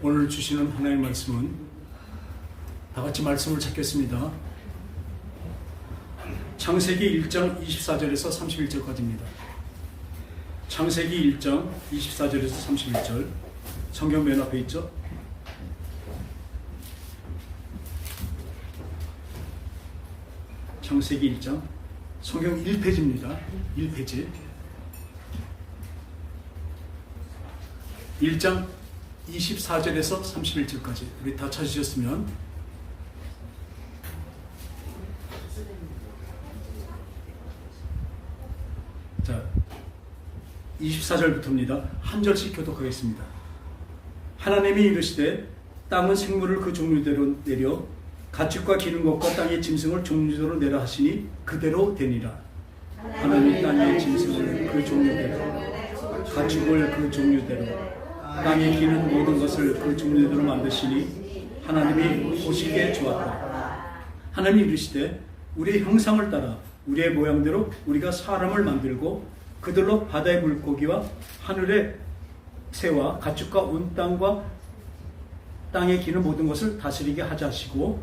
오늘 주시는 하나님의 말씀은 다 같이 말씀을 찾겠습니다. 창세기 1장 24절에서 31절까지입니다. 창세기 1장 24절에서 31절 성경 맨 앞에 있죠? 창세기 1장 성경 1페이지입니다. 1페이지 1장 24절에서 31절까지 우리 다 찾으셨으면 자 24절부터입니다. 한 절씩 교독하겠습니다. 하나님이 이르시되 땅은 생물을 그 종류대로 내려 가축과 기는 것과 땅의 짐승을 종류대로 내라 하시니 그대로 되니라. 하나님이 땅의 짐승을 그 종류대로 가축을 그 종류대로 땅에 기는 모든 것을 그 종류대로 만드시니 하나님이 보시기에 좋았다. 하나님이 이르시되 우리의 형상을 따라 우리의 모양대로 우리가 사람을 만들고 그들로 바다의 물고기와 하늘의 새와 가축과 온 땅과 땅에 기는 모든 것을 다스리게 하자 하시고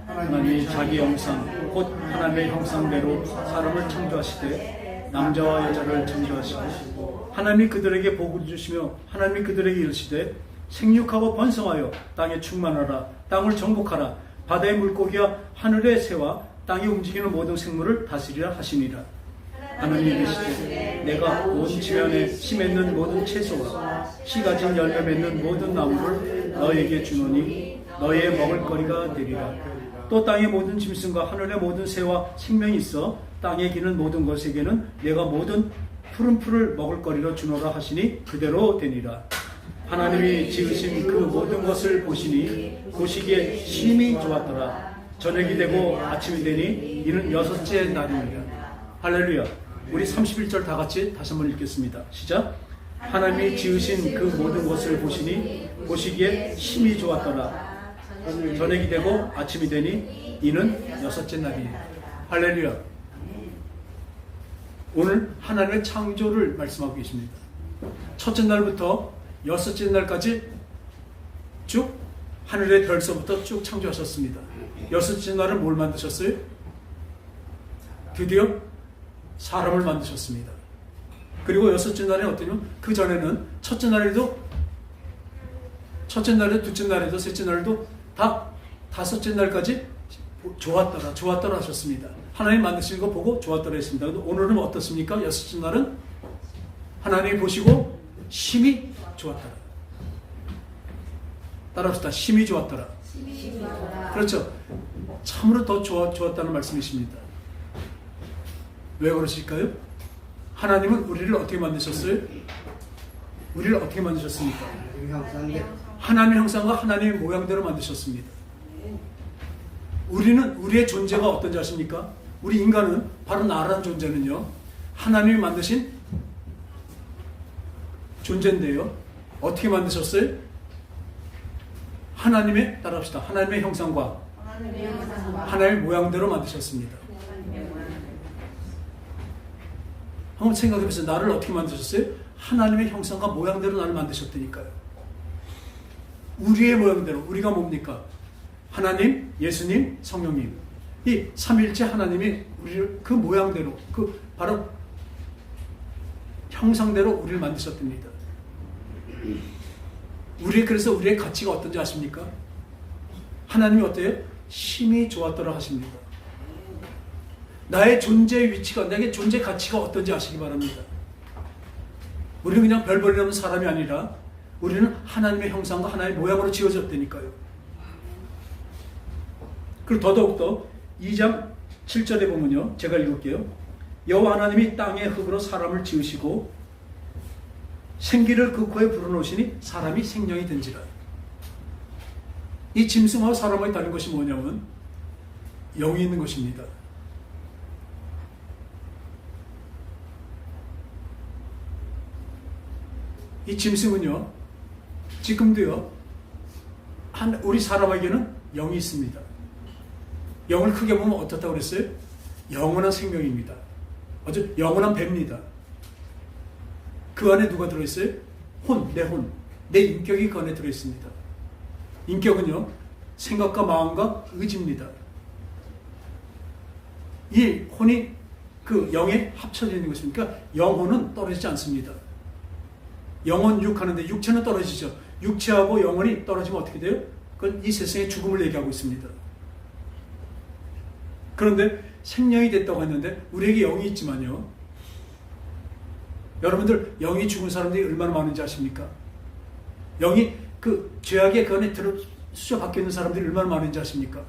하나님이 자기 형상 곧 하나님의 형상대로 사람을 창조하시되 남자와 여자를 창조하시고 하나님이 그들에게 복을 주시며 하나님이 그들에게 이르시되 생육하고 번성하여 땅에 충만하라. 땅을 정복하라. 바다의 물고기와 하늘의 새와 땅에 움직이는 모든 생물을 다스리라 하시니라. 하나님이 이르시되 내가 온 지면에 씨 맺는 모든 채소와 씨 가진 열매 맺는 모든 나무를 너에게 주노니 너의 먹을거리가 되리라. 또 땅의 모든 짐승과 하늘의 모든 새와 생명이 있어 땅에 기는 모든 것에게는 내가 모든 푸른 풀을 먹을거리로 주노라 하시니 그대로 되니라. 하나님이 지으신 그 모든 것을 보시니 보시기에 심히 좋았더라. 저녁이 되고 아침이 되니 이는 여섯째 날이니라. 할렐루야. 우리 31절 다 같이 다시 한번 읽겠습니다. 시작. 하나님이 지으신 그 모든 것을 보시니 보시기에 심히 좋았더라. 저녁이 되고 아침이 되니 이는 여섯째 날이니라. 할렐루야. 오늘 하나님의 창조를 말씀하고 계십니다. 첫째 날부터 여섯째 날까지 쭉 하늘의 별서부터 쭉 창조하셨습니다. 여섯째 날은 뭘 만드셨어요? 드디어 사람을 만드셨습니다. 그리고 여섯째 날에 어떠냐면 그 전에는 첫째 날에도 둘째 날에도 셋째 날에도 다 다섯째 날까지 좋았더라 하셨습니다. 하나님 만드신 거 보고 좋았더라 했습니다. 오늘은 어떻습니까? 여섯째 날은 하나님이 보시고 심히 좋았더라. 따라합시다. 심히 좋았더라. 그렇죠. 참으로 더 좋았다는 말씀이십니다. 왜 그러실까요? 하나님은 우리를 어떻게 만드셨어요? 우리를 어떻게 만드셨습니까? 하나님의 형상과 하나님의 모양대로 만드셨습니다. 우리는 우리의 존재가 어떤지 아십니까? 우리 인간은 바로 나라는 존재는요 하나님이 만드신 존재인데요 어떻게 만드셨어요? 하나님의 따라합시다. 하나님의 형상과 하나님의 모양대로 만드셨습니다. 한번 생각해보세요. 나를 어떻게 만드셨어요? 하나님의 형상과 모양대로 나를 만드셨다니까요. 우리의 모양대로. 우리가 뭡니까? 하나님, 예수님, 성령님. 이 삼위일체 하나님이 우리를 그 모양대로, 그 바로 형상대로 우리를 만드셨답니다. 그래서 우리의 가치가 어떤지 아십니까? 하나님이 어때요? 심히 좋았더라 하십니다. 나의 존재의 위치가, 나의 존재 가치가 어떤지 아시기 바랍니다. 우리는 그냥 별벌이 없는 사람이 아니라 우리는 하나님의 형상과 하나님의 모양으로 지어졌다니까요. 그리고 더더욱더 2장 7절에 보면요. 제가 읽을게요. 여호와 하나님이 땅의 흙으로 사람을 지으시고 생기를 그 코에 불어넣으시니 사람이 생명이 된지라. 이 짐승하고 사람이 다른 것이 뭐냐면 영이 있는 것입니다. 이 짐승은요 지금도요 우리 사람에게는 영이 있습니다. 영을 크게 보면 어떻다고 그랬어요? 영원한 생명입니다. 아주 영원한 배입니다. 그 안에 누가 들어있어요? 내 혼, 내 인격이 그 안에 들어있습니다. 인격은요, 생각과 마음과 의지입니다. 이 혼이 그 영에 합쳐져 있는 것입니까? 영혼은 떨어지지 않습니다. 영혼 육하는데 육체는 떨어지죠. 육체하고 영혼이 떨어지면 어떻게 돼요? 그건 이 세상의 죽음을 얘기하고 있습니다. 그런데 생명이 됐다고 했는데 우리에게 영이 있지만요. 여러분들 영이 죽은 사람들이 얼마나 많은지 아십니까? 영이 그 죄악의 그 안에 수저 박혀 있는 사람들이 얼마나 많은지 아십니까?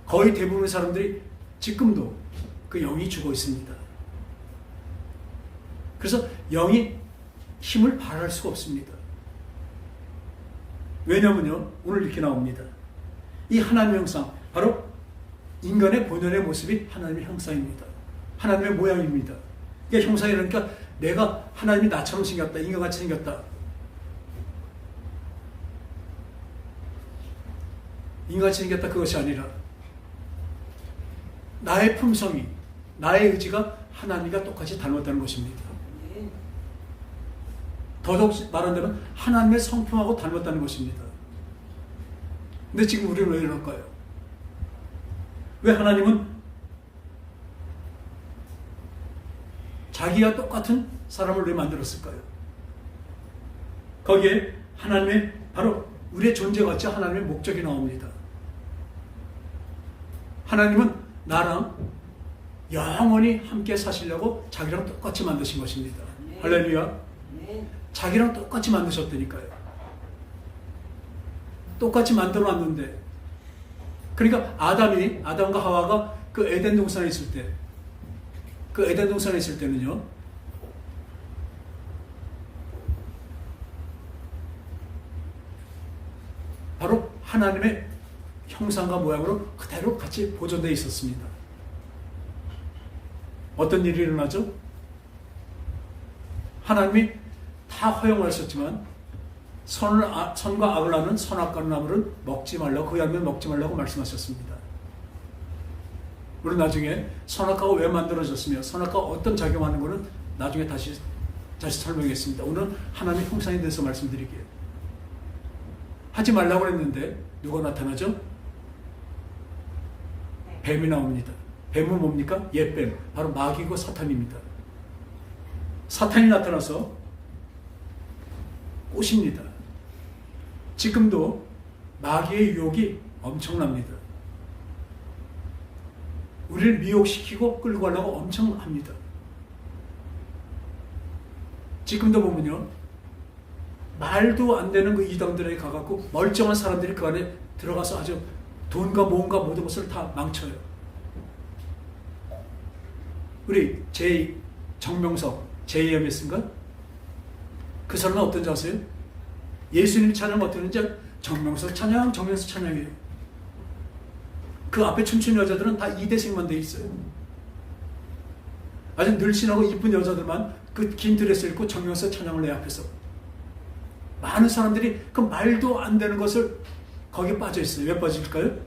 거의 대부분의 사람들이 지금도 그 영이 죽어 있습니다. 그래서 영이 힘을 발휘할 수가 없습니다. 왜냐면요, 오늘 이렇게 나옵니다. 이 하나님의 형상, 바로 인간의 본연의 모습이 하나님의 형상입니다. 하나님의 모양입니다. 이게 형상이라니까 내가 하나님이 나처럼 생겼다, 인간같이 생겼다. 인간같이 생겼다 그것이 아니라 나의 품성이, 나의 의지가 하나님과 똑같이 닮았다는 것입니다. 더더욱 말한다면 하나님의 성품하고 닮았다는 것입니다. 근데 지금 우리는 왜 이럴까요? 왜 하나님은 자기와 똑같은 사람을 왜 만들었을까요? 거기에 하나님의 바로 우리의 존재같이 하나님의 목적이 나옵니다. 하나님은 나랑 영원히 함께 사시려고 자기랑 똑같이 만드신 것입니다. 할렐루야. 자기랑 똑같이 만드셨다니까요. 똑같이 만들어 놨는데, 그러니까 아담과 하와가 그 에덴 동산에 있을 때는요, 바로 하나님의 형상과 모양으로 그대로 같이 보존되어 있었습니다. 어떤 일이 일어나죠? 하나님이 다 허용을 하셨지만 선과 악을 아는 선악과를 나무를 먹지 말라고, 그 열매를 먹지 말라고 말씀하셨습니다. 물론 나중에 선악과가 왜 만들어졌으며 선악과가 어떤 작용하는 것은 나중에 다시 설명하겠습니다. 오늘은 하나님의 형상에 대해서 말씀드릴게요. 하지 말라고 했는데 누가 나타나죠? 뱀이 나옵니다. 뱀은 뭡니까? 옛뱀, 바로 마귀고 사탄입니다. 사탄이 나타나서 꼬십니다. 지금도 마귀의 유혹이 엄청납니다. 우리를 미혹시키고 끌고 가려고 엄청 합니다. 지금도 보면요, 말도 안 되는 그 이단들에게 가갖고 멀쩡한 사람들이 그 안에 들어가서 아주 돈과 뭔가 모든 것을 다 망쳐요. 우리 정명석 JMS인가? 그 사람은 어떤지 아세요? 예수님 찬양 어떻게 하는지 정명석 찬양이에요. 그 앞에 춤추는 여자들은 다 이대생만 돼 있어요. 아주 늘씬하고 이쁜 여자들만 그 긴 드레스 입고 정명석 찬양을 내 앞에서. 많은 사람들이 그 말도 안 되는 것을 거기에 빠져 있어요. 왜 빠질까요?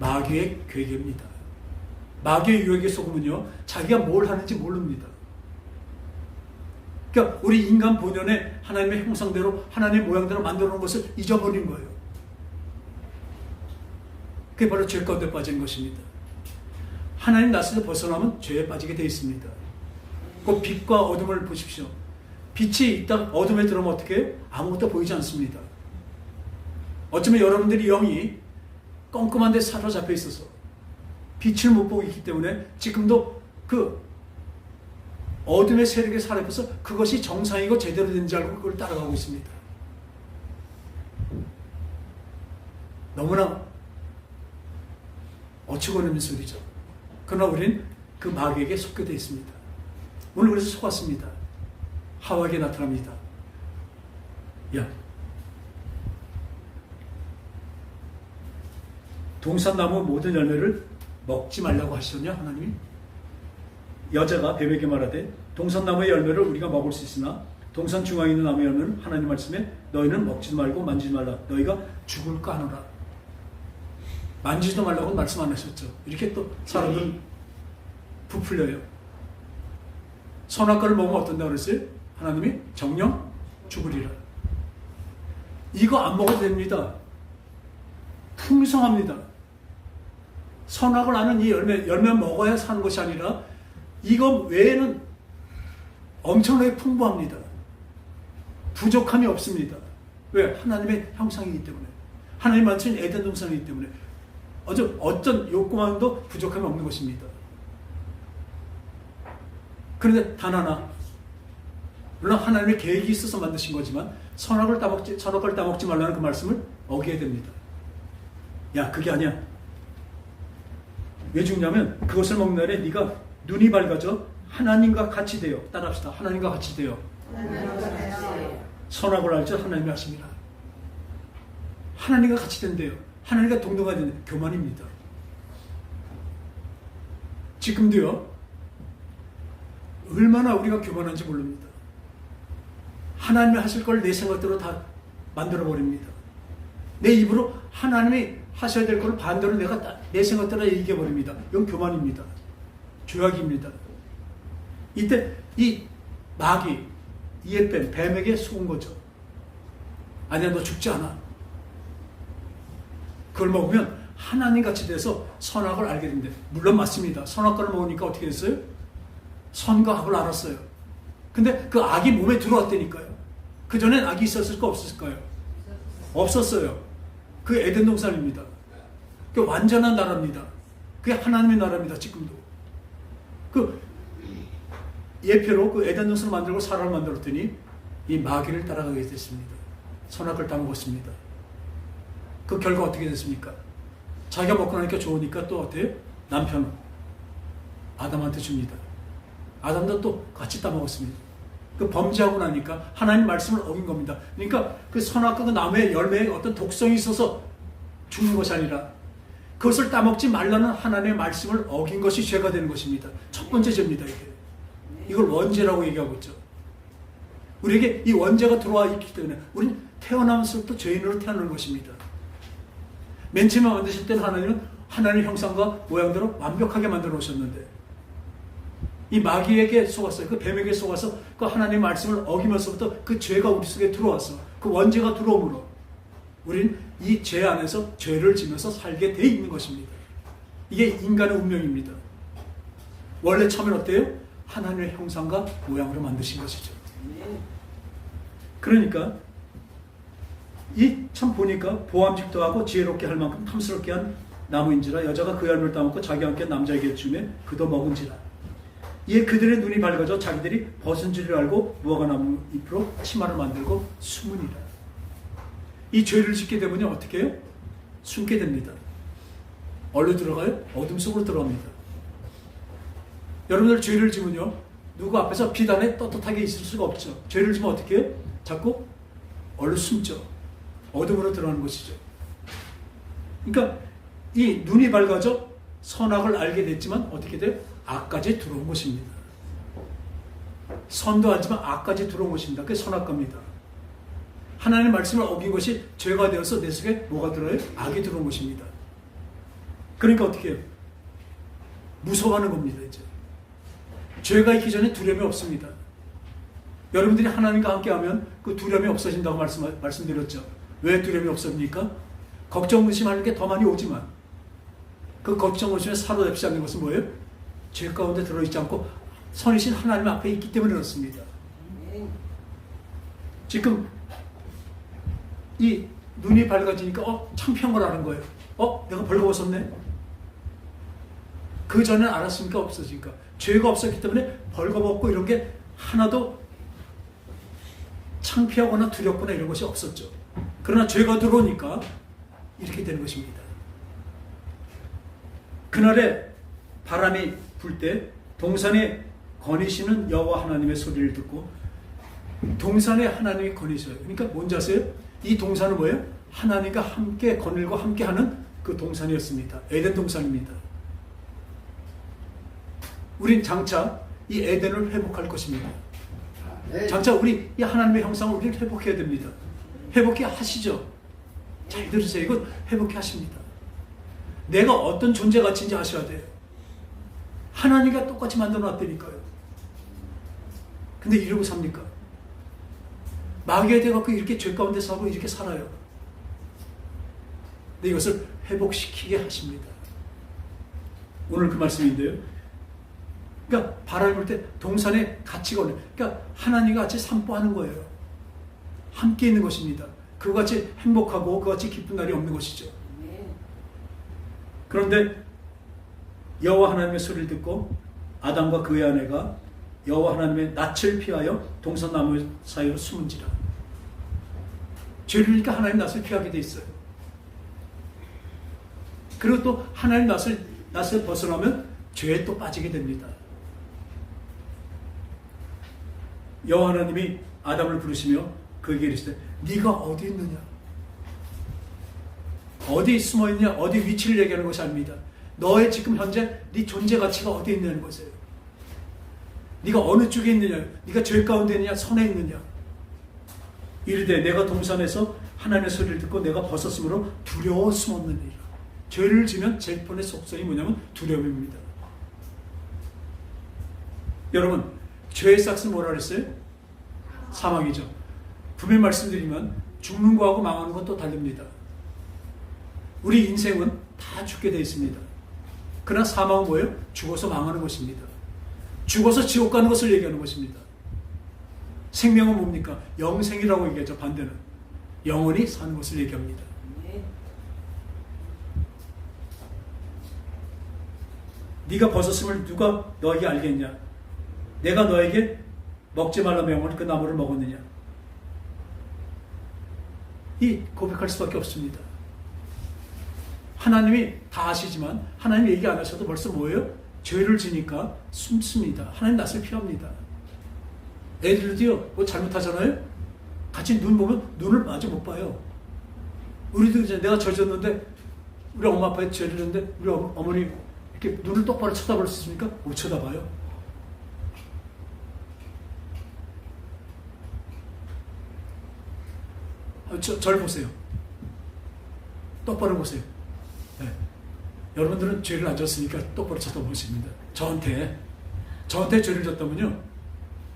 마귀의 괴계입니다. 마귀의 유혹에 속으면요, 자기가 뭘 하는지 모릅니다. 그러니까 우리 인간 본연의 하나님의 형상대로 하나님의 모양대로 만들어 놓은 것을 잊어버린 거예요. 그게 바로 죄 가운데 빠진 것입니다. 하나님 낯에서 벗어나면 죄에 빠지게 되어 있습니다. 그 빛과 어둠을 보십시오. 빛이 있다 어둠에 들어오면 어떻게 해요? 아무것도 보이지 않습니다. 어쩌면 여러분들이 영이 껌껌한 데 사로잡혀 있어서 빛을 못 보고 있기 때문에 지금도 그 어둠의 세력에 사로잡혀서 그것이 정상이고 제대로 된 줄 알고 그걸 따라가고 있습니다. 너무나 어처구니없는 소리죠. 그러나 우리는 그 마귀에게 속게 되어 있습니다. 오늘 그래서 속았습니다. 하와에게 나타납니다. 야, 동산나무 모든 열매를 먹지 말라고 하셨냐 하나님이? 여자가 뱀에게 말하되 동산나무의 열매를 우리가 먹을 수 있으나 동산 중앙에 있는 나무의 열매는 하나님 말씀에 너희는 먹지도 말고 만지지 말라. 너희가 죽을까 하노라. 만지지도 말라고 말씀 안 하셨죠. 이렇게 또 사람들은 부풀려요. 선악과를 먹으면 어떤다고 그랬어요? 하나님이 정령 죽으리라. 이거 안 먹어도 됩니다. 풍성합니다. 선악을 아는 이 열매 먹어야 사는 것이 아니라 이거 외에는 엄청나게 풍부합니다. 부족함이 없습니다. 왜? 하나님의 형상이기 때문에. 하나님 만드신 에덴 동산이기 때문에. 어떤 욕구만도 부족함이 없는 것입니다. 그런데 단 하나, 물론 하나님의 계획이 있어서 만드신 거지만 선악을 따먹지 말라는 그 말씀을 어기게 됩니다. 야, 그게 아니야. 왜 죽냐면 그것을 먹는 날에 네가 눈이 밝아져 하나님과 같이 되어, 따라합시다. 하나님과 같이 되어 선악을 알지 하나님이 하십니다. 하나님과 같이 된대요. 하나님과 동등하게 되는 교만입니다. 지금도요, 얼마나 우리가 교만한지 모릅니다. 하나님이 하실 걸 내 생각대로 다 만들어버립니다. 내 입으로 하나님이 하셔야 될 걸 반대로 내가 내 생각대로 얘기해버립니다. 이건 교만입니다. 죄악입니다. 이때 이 마귀, 이에뱀, 뱀에게 속은 거죠. 아니야, 너 죽지 않아. 그걸 먹으면 하나님같이 돼서 선악을 알게 된대. 물론 맞습니다. 선악과를 먹으니까 어떻게 됐어요? 선과 악을 알았어요. 근데 그 악이 몸에 들어왔다니까요. 그전엔 악이 있었을까 없었을까요? 없었어요. 그게 에덴 동산입니다. 그게 완전한 나라입니다. 그게 하나님의 나라입니다. 지금도. 그 예표로 그 에덴 동산을 만들고 사람을 만들었더니 이 마귀를 따라가게 됐습니다. 선악을 따먹었습니다. 그 결과 어떻게 됐습니까? 자기가 먹고 나니까 좋으니까 또 어때요? 남편 아담한테 줍니다. 아담도 또 같이 따먹었습니다. 그 범죄하고 나니까 하나님 말씀을 어긴 겁니다. 그러니까 그 선악과 그 나무의 열매에 어떤 독성이 있어서 죽는 것이 아니라 그것을 따먹지 말라는 하나님의 말씀을 어긴 것이 죄가 되는 것입니다. 첫 번째 죄입니다. 이걸 원죄라고 얘기하고 있죠. 우리에게 이 원죄가 들어와 있기 때문에 우리는 태어나면서부터 죄인으로 태어나는 것입니다. 맨 처음에 만드실 때는 하나님은 하나님의 형상과 모양대로 완벽하게 만들어 놓으셨는데 이 마귀에게 속았어요. 그 뱀에게 속아서 그 하나님의 말씀을 어기면서부터 그 죄가 우리 속에 들어와서 그 원죄가 들어오므로 우리는 이 죄 안에서 죄를 지면서 살게 돼 있는 것입니다. 이게 인간의 운명입니다. 원래 처음엔 어때요? 하나님의 형상과 모양으로 만드신 것이죠. 그러니까 이 참 보니까 보암직도 하고 지혜롭게 할 만큼 탐스럽게 한 나무인지라 여자가 그 열매를 따먹고 자기와 함께 남자에게 주매 그도 먹은지라. 이에 그들의 눈이 밝아져 자기들이 벗은 줄을 알고 무화과 나무 잎으로 치마를 만들고 숨으니라. 이 죄를 짓게 되면 어떻게 해요? 숨게 됩니다. 어디로 들어가요? 어둠 속으로 들어갑니다. 여러분들 죄를 지면요, 누구 앞에서 비단에 떳떳하게 있을 수가 없죠. 죄를 지면 어떻게 해요? 자꾸 얼른 숨죠. 어둠으로 들어가는 것이죠. 그러니까 이 눈이 밝아져 선악을 알게 됐지만 어떻게 돼요? 악까지 들어온 것입니다. 선도 알지만 악까지 들어온 것입니다. 그게 선악과입니다. 하나님의 말씀을 어긴 것이 죄가 되어서 내 속에 뭐가 들어요? 악이 들어온 것입니다. 그러니까 어떻게 해요? 무서워하는 겁니다. 이제 죄가 있기 전에 두려움이 없습니다. 여러분들이 하나님과 함께하면 그 두려움이 없어진다고 말씀드렸죠. 왜 두려움이 없습니까? 걱정 의심하는 게 더 많이 오지만 그 걱정 의심에 사로잡지 않는 것은 뭐예요? 죄 가운데 들어있지 않고 선이신 하나님 앞에 있기 때문에 그렇습니다. 지금 이 눈이 밝아지니까 창피한 걸 아는 거예요. 내가 벌거벗었네. 그 전에는 알았으니까 없어지니까. 죄가 없었기 때문에 벌거벗고 이런 게 하나도 창피하거나 두렵거나 이런 것이 없었죠. 그러나 죄가 들어오니까 이렇게 되는 것입니다. 그날에 바람이 불 때 동산에 거니시는 여호와 하나님의 소리를 듣고 동산에 하나님이 거니셔요. 그러니까 뭔지 아세요? 이 동산은 뭐예요? 하나님과 함께 거닐고 함께하는 그 동산이었습니다. 에덴 동산입니다. 우린 장차 이 에덴을 회복할 것입니다. 장차 우리 이 하나님의 형상을 우리는 회복해야 됩니다. 회복해 하시죠. 잘 들으세요. 이건 회복해 하십니다. 내가 어떤 존재 가치인지 아셔야 돼요. 하나님과 똑같이 만들어 놨다니까요. 근데 이러고 삽니까? 마귀에 대해서 이렇게 죄 가운데 살고 이렇게 살아요. 근데 이것을 회복시키게 하십니다. 오늘 그 말씀인데요. 그러니까 바람이 불 때 동산에 같이 걸려. 그러니까 하나님과 같이 산보하는 거예요. 함께 있는 것입니다. 그같이 행복하고 그같이 기쁜 날이 없는 것이죠. 그런데 여호와 하나님의 소리를 듣고 아담과 그의 아내가 여호와 하나님의 낯을 피하여 동산나무 사이로 숨은지라. 죄를 지으니까 하나님 낯을 피하게 돼 있어요. 그리고 또 하나님 낯을 벗어나면 죄에 또 빠지게 됩니다. 여호와 하나님이 아담을 부르시며 그에게 이르시되 네가 어디 있느냐? 어디 숨어 있냐? 어디 위치를 얘기하는 것이 아닙니다. 너의 지금 현재 네 존재 가치가 어디에 있느냐는 것이에요. 네가 어느 쪽에 있느냐? 네가 죄 가운데 있느냐? 선에 있느냐? 이르되 내가 동산에서 하나님의 소리를 듣고 내가 벗었으므로 두려워 숨었느니라. 죄를 지면 제일본의 속성이 뭐냐면 두려움입니다. 여러분, 죄의 싹은 뭐라 그랬어요? 사망이죠. 분명히 말씀드리면 죽는 거하고 망하는 건 또 다릅니다. 우리 인생은 다 죽게 되어 있습니다. 그러나 사망은 뭐예요? 죽어서 망하는 것입니다. 죽어서 지옥 가는 것을 얘기하는 것입니다. 생명은 뭡니까? 영생이라고 얘기하죠. 반대는 영원히 사는 것을 얘기합니다. 네가 벗었음을 누가 너에게 알겠냐? 내가 너에게 먹지 말라 명한 그 나무를 먹었느냐? 이 고백할 수밖에 없습니다. 하나님이 다 아시지만 하나님 얘기 안 하셔도 벌써 뭐예요? 죄를 지니까 숨습니다. 하나님 낯을 피합니다. 애들도요, 뭐 잘못하잖아요? 같이 눈 보면 눈을 마주 못 봐요. 우리도 이제 내가 젖었는데 우리 엄마 아빠에 죄를 졌는데 우리 어머니 이렇게 눈을 똑바로 쳐다볼 수 있습니까? 못 쳐다봐요. 저를 보세요. 똑바로 보세요. 네. 여러분들은 죄를 안 졌으니까 똑바로 쳐다보십니다. 저한테 죄를 졌다면요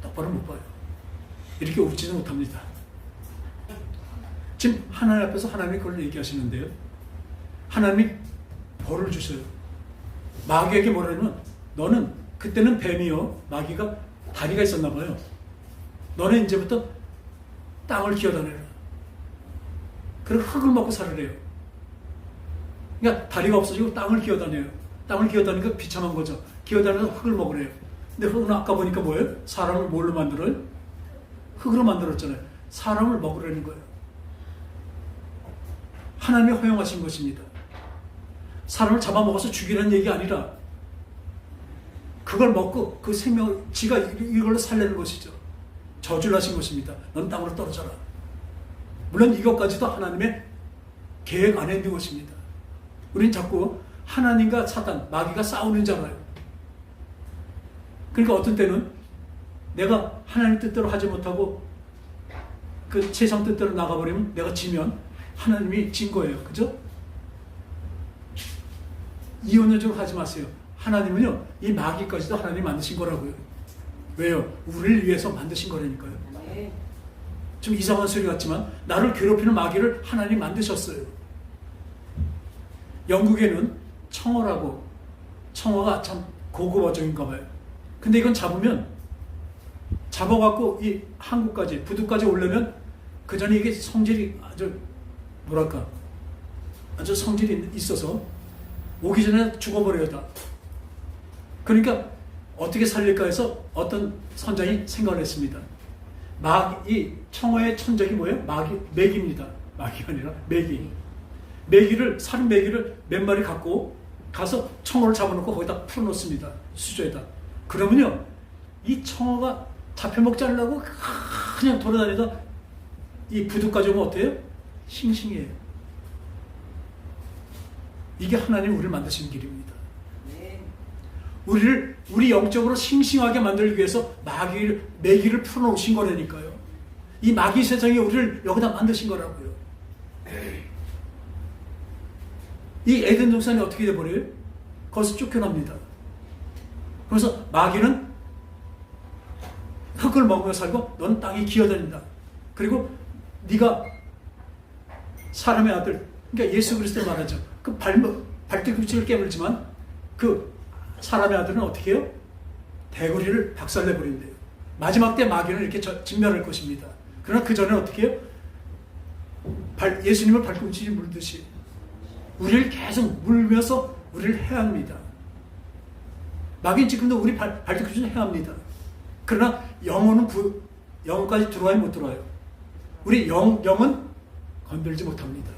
똑바로 못 봐요. 이렇게 웃지는 못합니다. 지금 하나님 앞에서 하나님이 그걸 얘기하시는데요. 하나님이 벌을 주셔요. 마귀에게 뭐라냐면 너는 그때는 뱀이요 마귀가 다리가 있었나 봐요. 너는 이제부터 땅을 기어다녀라. 그리고 흙을 먹고 살으래요. 그러니까 다리가 없어지고 땅을 기어다녀요. 땅을 기어다니니까 비참한 거죠. 기어다니면서 흙을 먹으래요. 근데 흙은 아까 보니까 뭐예요? 사람을 뭘로 만들어요? 흙으로 만들었잖아요. 사람을 먹으려는 거예요. 하나님이 허용하신 것입니다. 사람을 잡아먹어서 죽이라는 얘기 아니라 그걸 먹고 그 생명을 지가 이걸로 살려는 것이죠. 저주를 하신 것입니다. 넌 땅으로 떨어져라. 물론 이것까지도 하나님의 계획 안에 있는 것입니다. 우린 자꾸 하나님과 사단, 마귀가 싸우는 줄 알아요. 그러니까 어떤 때는 내가 하나님 뜻대로 하지 못하고 그 세상 뜻대로 나가버리면 내가 지면 하나님이 진 거예요. 그죠? 이혼적으로 하지 마세요. 하나님은요, 이 마귀까지도 하나님이 만드신 거라고요. 왜요? 우리를 위해서 만드신 거라니까요. 좀 이상한 소리 같지만 나를 괴롭히는 마귀를 하나님이 만드셨어요. 영국에는 청어라고, 청어가 참 고급 어종인가 봐요. 근데 이건 잡아갖고 이 한국까지, 부두까지 오려면 그 전에 이게 성질이 아주 뭐랄까 아주 성질이 있어서 오기 전에 죽어버려요 다. 그러니까 어떻게 살릴까 해서 어떤 선장이 생각을 했습니다. 이 청어의 천적이 뭐예요? 메기입니다. 마귀가 아니라 메기. 살인 메기를 몇 마리 갖고 가서 청어를 잡아놓고 거기다 풀어놓습니다. 수조에다. 그러면요, 이 청어가 잡혀먹지 않으려고 그냥 돌아다니다 이 부두까지 오면 어때요? 싱싱해요. 이게 하나님 우리를 만드신 길입니다. 우리 영적으로 싱싱하게 만들기 위해서 메기를 풀어놓으신 거라니까요. 이 마귀 세상에 우리를 여기다 만드신 거라고요. 이 에덴 동산이 어떻게 돼버려요? 거기서 쫓겨납니다. 그래서 마귀는 흙을 먹으며 살고 넌 땅에 기어다닌다. 그리고 네가 사람의 아들, 그러니까 예수 그리스도 말하죠. 그 발뒤꿈치를 깨물지만 그 사람의 아들은 어떻게 해요? 대거리를 박살내버린대요. 마지막 때 마귀는 이렇게 진멸할 것입니다. 그러나 그 전에 어떻게 해요? 예수님을 발꿈치 물듯이 우리를 계속 물면서 우리를 해합니다. 마귀는 지금도 우리 발뒤꿈치를 해합니다. 그러나 영혼까지 들어와야 못 들어와요. 우리 영은 건들지 못합니다.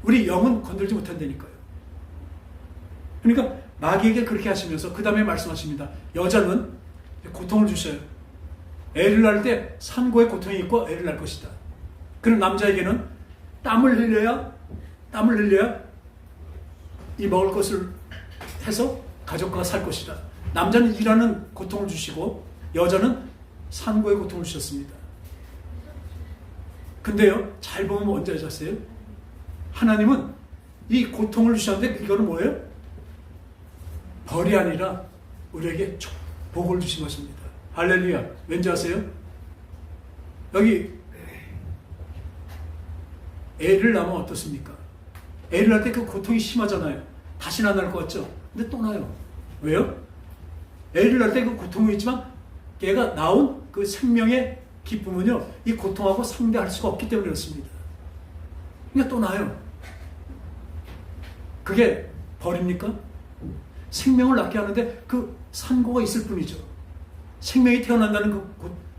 우리 영은 건들지 못한다니까요. 그러니까 마귀에게 그렇게 하시면서 그 다음에 말씀하십니다. 여자는 고통을 주셔요. 애를 낳을 때 산고의 고통이 있고 애를 낳을 것이다. 그럼 남자에게는 땀을 흘려야 이 먹을 것을 해서 가족과 살 것이다. 남자는 일하는 고통을 주시고 여자는 산고의 고통을 주셨습니다. 근데요, 잘 보면 언제 하셨어요? 하나님은 이 고통을 주셨는데 이거는 뭐예요? 벌이 아니라 우리에게 복을 주신 것입니다. 할렐루야. 왠지 아세요? 여기 애를 낳으면 어떻습니까? 애를 낳을 때 그 고통이 심하잖아요. 다시는 안 날 것 같죠? 근데 또 나요. 왜요? 애를 낳을 때 그 고통이 있지만 걔가 낳은 그 생명의 기쁨은요, 이 고통하고 상대할 수가 없기 때문에 그렇습니다. 그러니까 또 나요. 그게 벌입니까? 생명을 낳게 하는데 그 산고가 있을 뿐이죠. 생명이 태어난다는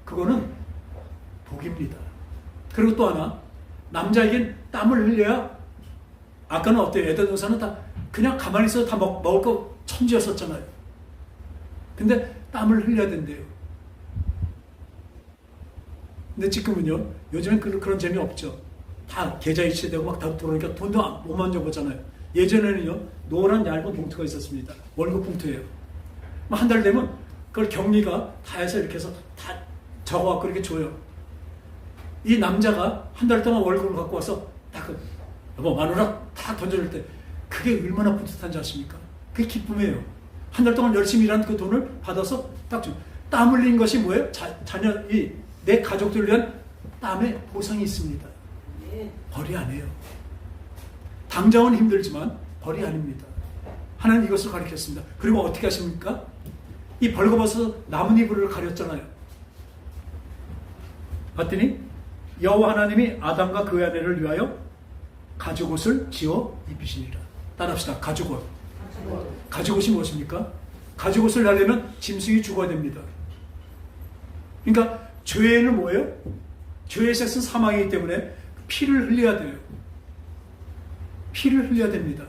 그거는 복입니다. 그리고 또 하나, 남자에겐 땀을 흘려야, 아까는 어때요? 에덴 동산은 다 그냥 가만히 있어도 다 먹을 거 천지였었잖아요. 근데 땀을 흘려야 된대요. 근데 지금은요, 요즘엔 그런 재미 없죠. 다 계좌 이체되고 막 다 들어오니까 돈도 못 만져보잖아요. 예전에는요, 노란 얇은 봉투가 있었습니다. 월급 봉투예요. 한 달 되면 그걸 경리가 다 해서 이렇게 해서 다 적어갖고 이렇게 줘요. 이 남자가 한 달 동안 월급을 갖고 와서 딱 여보 마누라 다 던져줄 때 그게 얼마나 뿌듯한지 아십니까? 그게 기쁨이에요. 한 달 동안 열심히 일한 그 돈을 받아서 딱 줘. 땀 흘린 것이 뭐예요? 내 가족들을 위한 땀의 보상이 있습니다. 벌이 아니에요. 당장은 힘들지만 벌이 아닙니다. 하나님 이것을 가르쳤습니다. 그리고 어떻게 하십니까? 이 벌거벗어서 나뭇잎을 가렸잖아요. 봤더니 여호와 하나님이 아담과 그의 아내를 위하여 가죽옷을 지어 입히시니라. 따라합시다. 가죽옷. 가죽옷이 무엇입니까? 가죽옷을 하려면 짐승이 죽어야 됩니다. 그러니까 죄는 뭐예요? 죄의 섹스는 사망이기 때문에 피를 흘려야 돼요. 피를 흘려야 됩니다.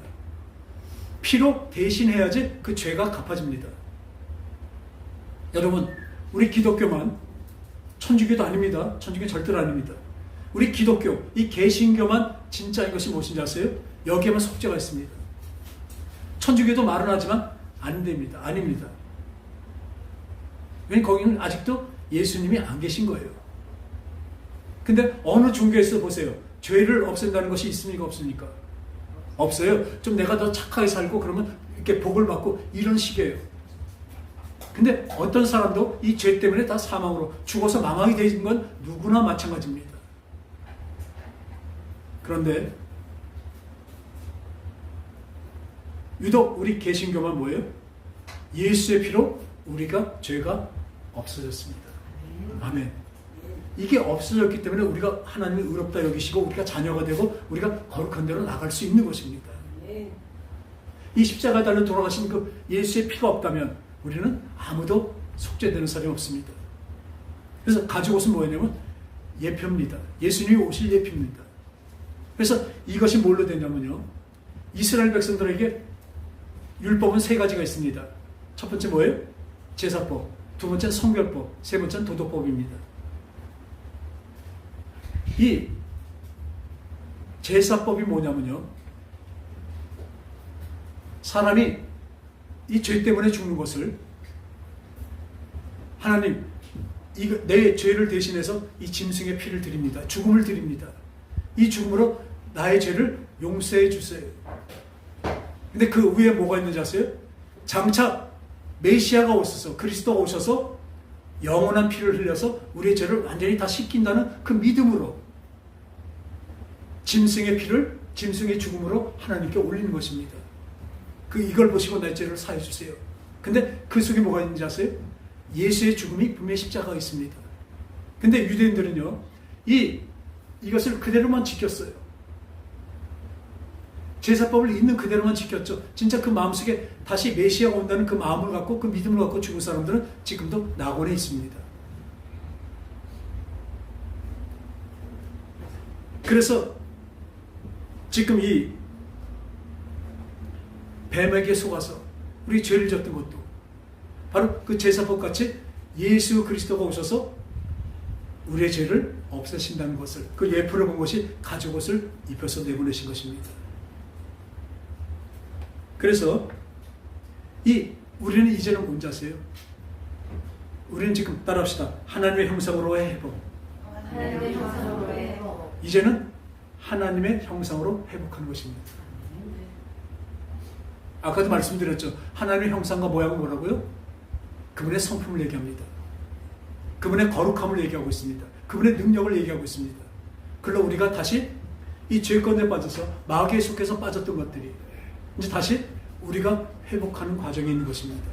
피로 대신해야지 그 죄가 갚아집니다. 여러분, 우리 기독교만 천주교도 아닙니다. 천주교 절대로 아닙니다. 우리 기독교, 이 개신교만 진짜인 것이 무엇인지 아세요? 여기에만 속죄가 있습니다. 천주교도 말은 하지만 안 됩니다. 아닙니다. 왜냐하면 거기는 아직도 예수님이 안 계신 거예요. 근데 어느 종교에서 보세요. 죄를 없앤다는 것이 있습니까? 없습니까? 없어요. 좀 내가 더 착하게 살고 그러면 이렇게 복을 받고 이런 식이에요. 근데 어떤 사람도 이 죄 때문에 다 사망으로 죽어서 망하게 되는 건 누구나 마찬가지입니다. 그런데 유독 우리 개신교만 뭐예요? 예수의 피로 우리가 죄가 없어졌습니다. 아멘. 이게 없어졌기 때문에 우리가 하나님이 의롭다 여기시고 우리가 자녀가 되고 우리가 거룩한 대로 나갈 수 있는 것입니다. 이 십자가 달려 돌아가신 그 예수의 피가 없다면 우리는 아무도 속죄되는 사람이 없습니다. 그래서 가죽옷은 뭐냐면 예표입니다. 예수님이 오실 예표입니다. 그래서 이것이 뭘로 되냐면요, 이스라엘 백성들에게 율법은 3가지가 있습니다. 첫 번째 뭐예요? 제사법, 두 번째는 성결법, 세 번째는 도덕법입니다. 이 제사법이 뭐냐면요, 사람이 이 죄 때문에 죽는 것을 하나님 내 죄를 대신해서 이 짐승의 피를 드립니다. 죽음을 드립니다. 이 죽음으로 나의 죄를 용서해 주세요. 근데 그 위에 뭐가 있는지 아세요? 장차 메시아가 오셔서, 그리스도가 오셔서 영원한 피를 흘려서 우리의 죄를 완전히 다 씻긴다는 그 믿음으로 짐승의 피를 짐승의 죽음으로 하나님께 올리는 것입니다. 이걸 보시고 내 죄를 사해 주세요. 근데 그 속에 뭐가 있는지 아세요? 예수의 죽음이 분명히 십자가가 있습니다. 근데 유대인들은요, 이것을 그대로만 지켰어요. 제사법을 있는 그대로만 지켰죠. 진짜 그 마음속에 다시 메시아가 온다는 그 마음을 갖고 그 믿음을 갖고 죽은 사람들은 지금도 낙원에 있습니다. 그래서 지금 이 뱀에게 속아서 우리 죄를 졌던 것도 바로 그 제사법 같이 예수 그리스도가 오셔서 우리의 죄를 없애신다는 것을, 그 예표를 본 것이 가죽옷을 입혀서 내보내신 것입니다. 그래서 우리는 이제는 뭔지 아세요? 우리는 지금 따라합시다. 하나님의 형상으로의 회복. 하나님의 형상으로의 회복. 이제는 하나님의 형상으로 회복하는 것입니다. 아까도 말씀드렸죠. 하나님의 형상과 모양은 뭐라고요? 그분의 성품을 얘기합니다. 그분의 거룩함을 얘기하고 있습니다. 그분의 능력을 얘기하고 있습니다. 그러나 우리가 다시 이 죄권에 빠져서 마귀에 속해서 빠졌던 것들이 이제 다시 우리가 회복하는 과정에 있는 것입니다.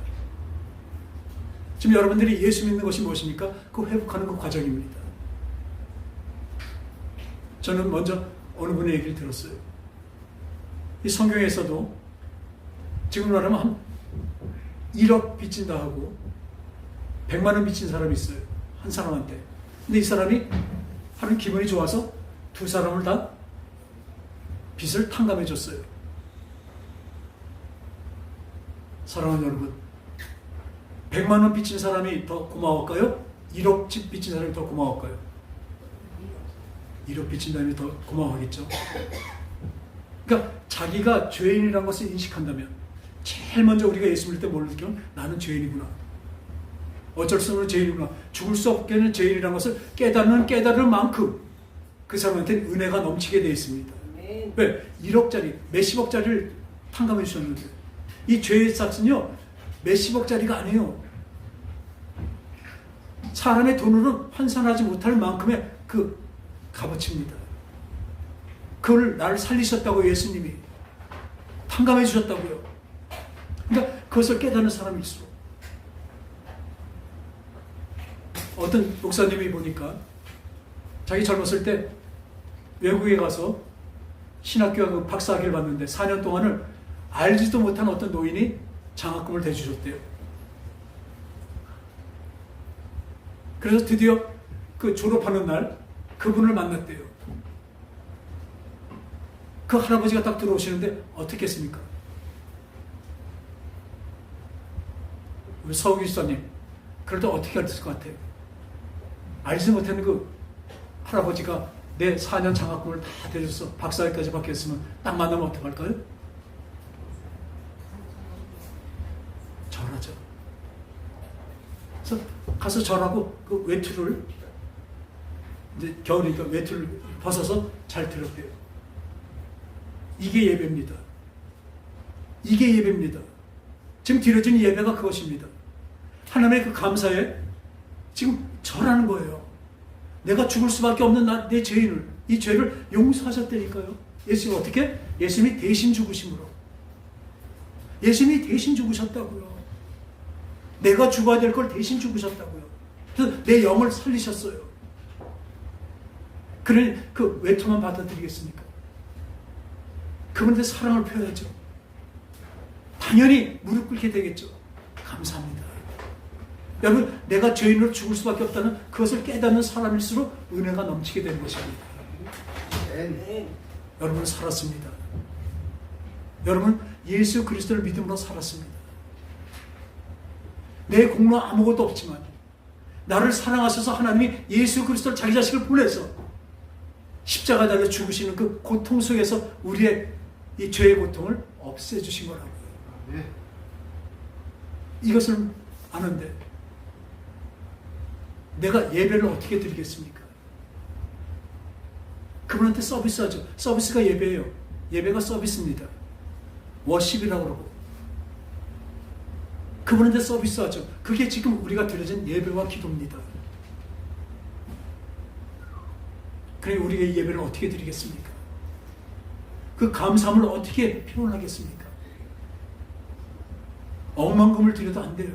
지금 여러분들이 예수 믿는 것이 무엇입니까? 그 회복하는 그 과정입니다. 저는 먼저 어느 분의 얘기를 들었어요. 이 성경에서도 지금 말하면 한 1억 빚진다 하고 100만 원 빚진 사람이 있어요. 한 사람한테. 근데 이 사람이 하는 기분이 좋아서 두 사람을 다 빚을 탕감해 줬어요. 사랑하는 여러분, 100만 원 빚진 사람이 더 고마울까요? 1억 빚진 사람이 더 고마울까요? 1억 빚진 사람이 더 고마워하겠죠. 그러니까 자기가 죄인이라는 것을 인식한다면 제일 먼저 우리가 예수 믿을 때 뭘 느끼면 나는 죄인이구나. 어쩔 수 없는 죄인이구나. 죽을 수 없게는 죄인이라는 것을 깨달을 만큼 그 사람한테는 은혜가 넘치게 되어 있습니다. 왜? 1억짜리, 몇십억짜리를 탕감해 주셨는데 이 죄의 싹은요 몇십억짜리가 아니에요. 사람의 돈으로는 환산하지 못할 만큼의 그 값어치입니다. 그걸 나를 살리셨다고 예수님이 탕감해 주셨다고요. 그러니까 그것을 깨닫는 사람일수록 어떤 목사님이 보니까 자기 젊었을 때 외국에 가서 신학교 박사학위를 받는데 4년 동안을 알지도 못한 어떤 노인이 장학금을 대주셨대요. 그래서 드디어 그 졸업하는 날 그분을 만났대요. 그 할아버지가 딱 들어오시는데 어떻게 했습니까? 우리 서우 기사님, 그럴 때 어떻게 했을 것 같아요? 알지 못하는 그 할아버지가 내 4년 장학금을 다 대줘서 박사학위까지 받겠으면 딱 만나면 어떡할까요? 절하죠. 그래서 가서 절하고 그 외투를 이제 겨울이니까 외투를 벗어서 잘 들었대요. 이게 예배입니다. 이게 예배입니다. 지금 드려진 예배가 그것입니다. 하나님의 그 감사에 지금 절하는 거예요. 내가 죽을 수밖에 없는 내 죄인을, 이 죄를 용서하셨다니까요. 예수님이 어떻게? 예수님이 대신 죽으심으로. 예수님이 대신 죽으셨다고요. 내가 죽어야 될 걸 대신 죽으셨다고요. 그래서 내 영을 살리셨어요. 그러니 그 외투만 받아들이겠습니까? 그분한테 사랑을 표해야죠. 당연히 무릎 꿇게 되겠죠. 감사합니다. 여러분, 내가 죄인으로 죽을 수밖에 없다는 그것을 깨닫는 사람일수록 은혜가 넘치게 되는 것입니다. 여러분은 살았습니다. 여러분, 예수 그리스도를 믿음으로 살았습니다. 내 공로 아무것도 없지만 나를 사랑하셔서 하나님이 예수 그리스도를 자기 자식을 보내서 십자가 달려 죽으시는 그 고통 속에서 우리의 이 죄의 고통을 없애주신 거라고요. 이것을 아는데 내가 예배를 어떻게 드리겠습니까? 그분한테 서비스하죠. 서비스가 예배예요. 예배가 서비스입니다. 워십이라고 그러고. 그분한테 서비스하죠. 그게 지금 우리가 드려진 예배와 기도입니다. 그러니 우리가 이 예배를 어떻게 드리겠습니까? 그 감사함을 어떻게 표현하겠습니까? 억만금을 드려도 안 돼요.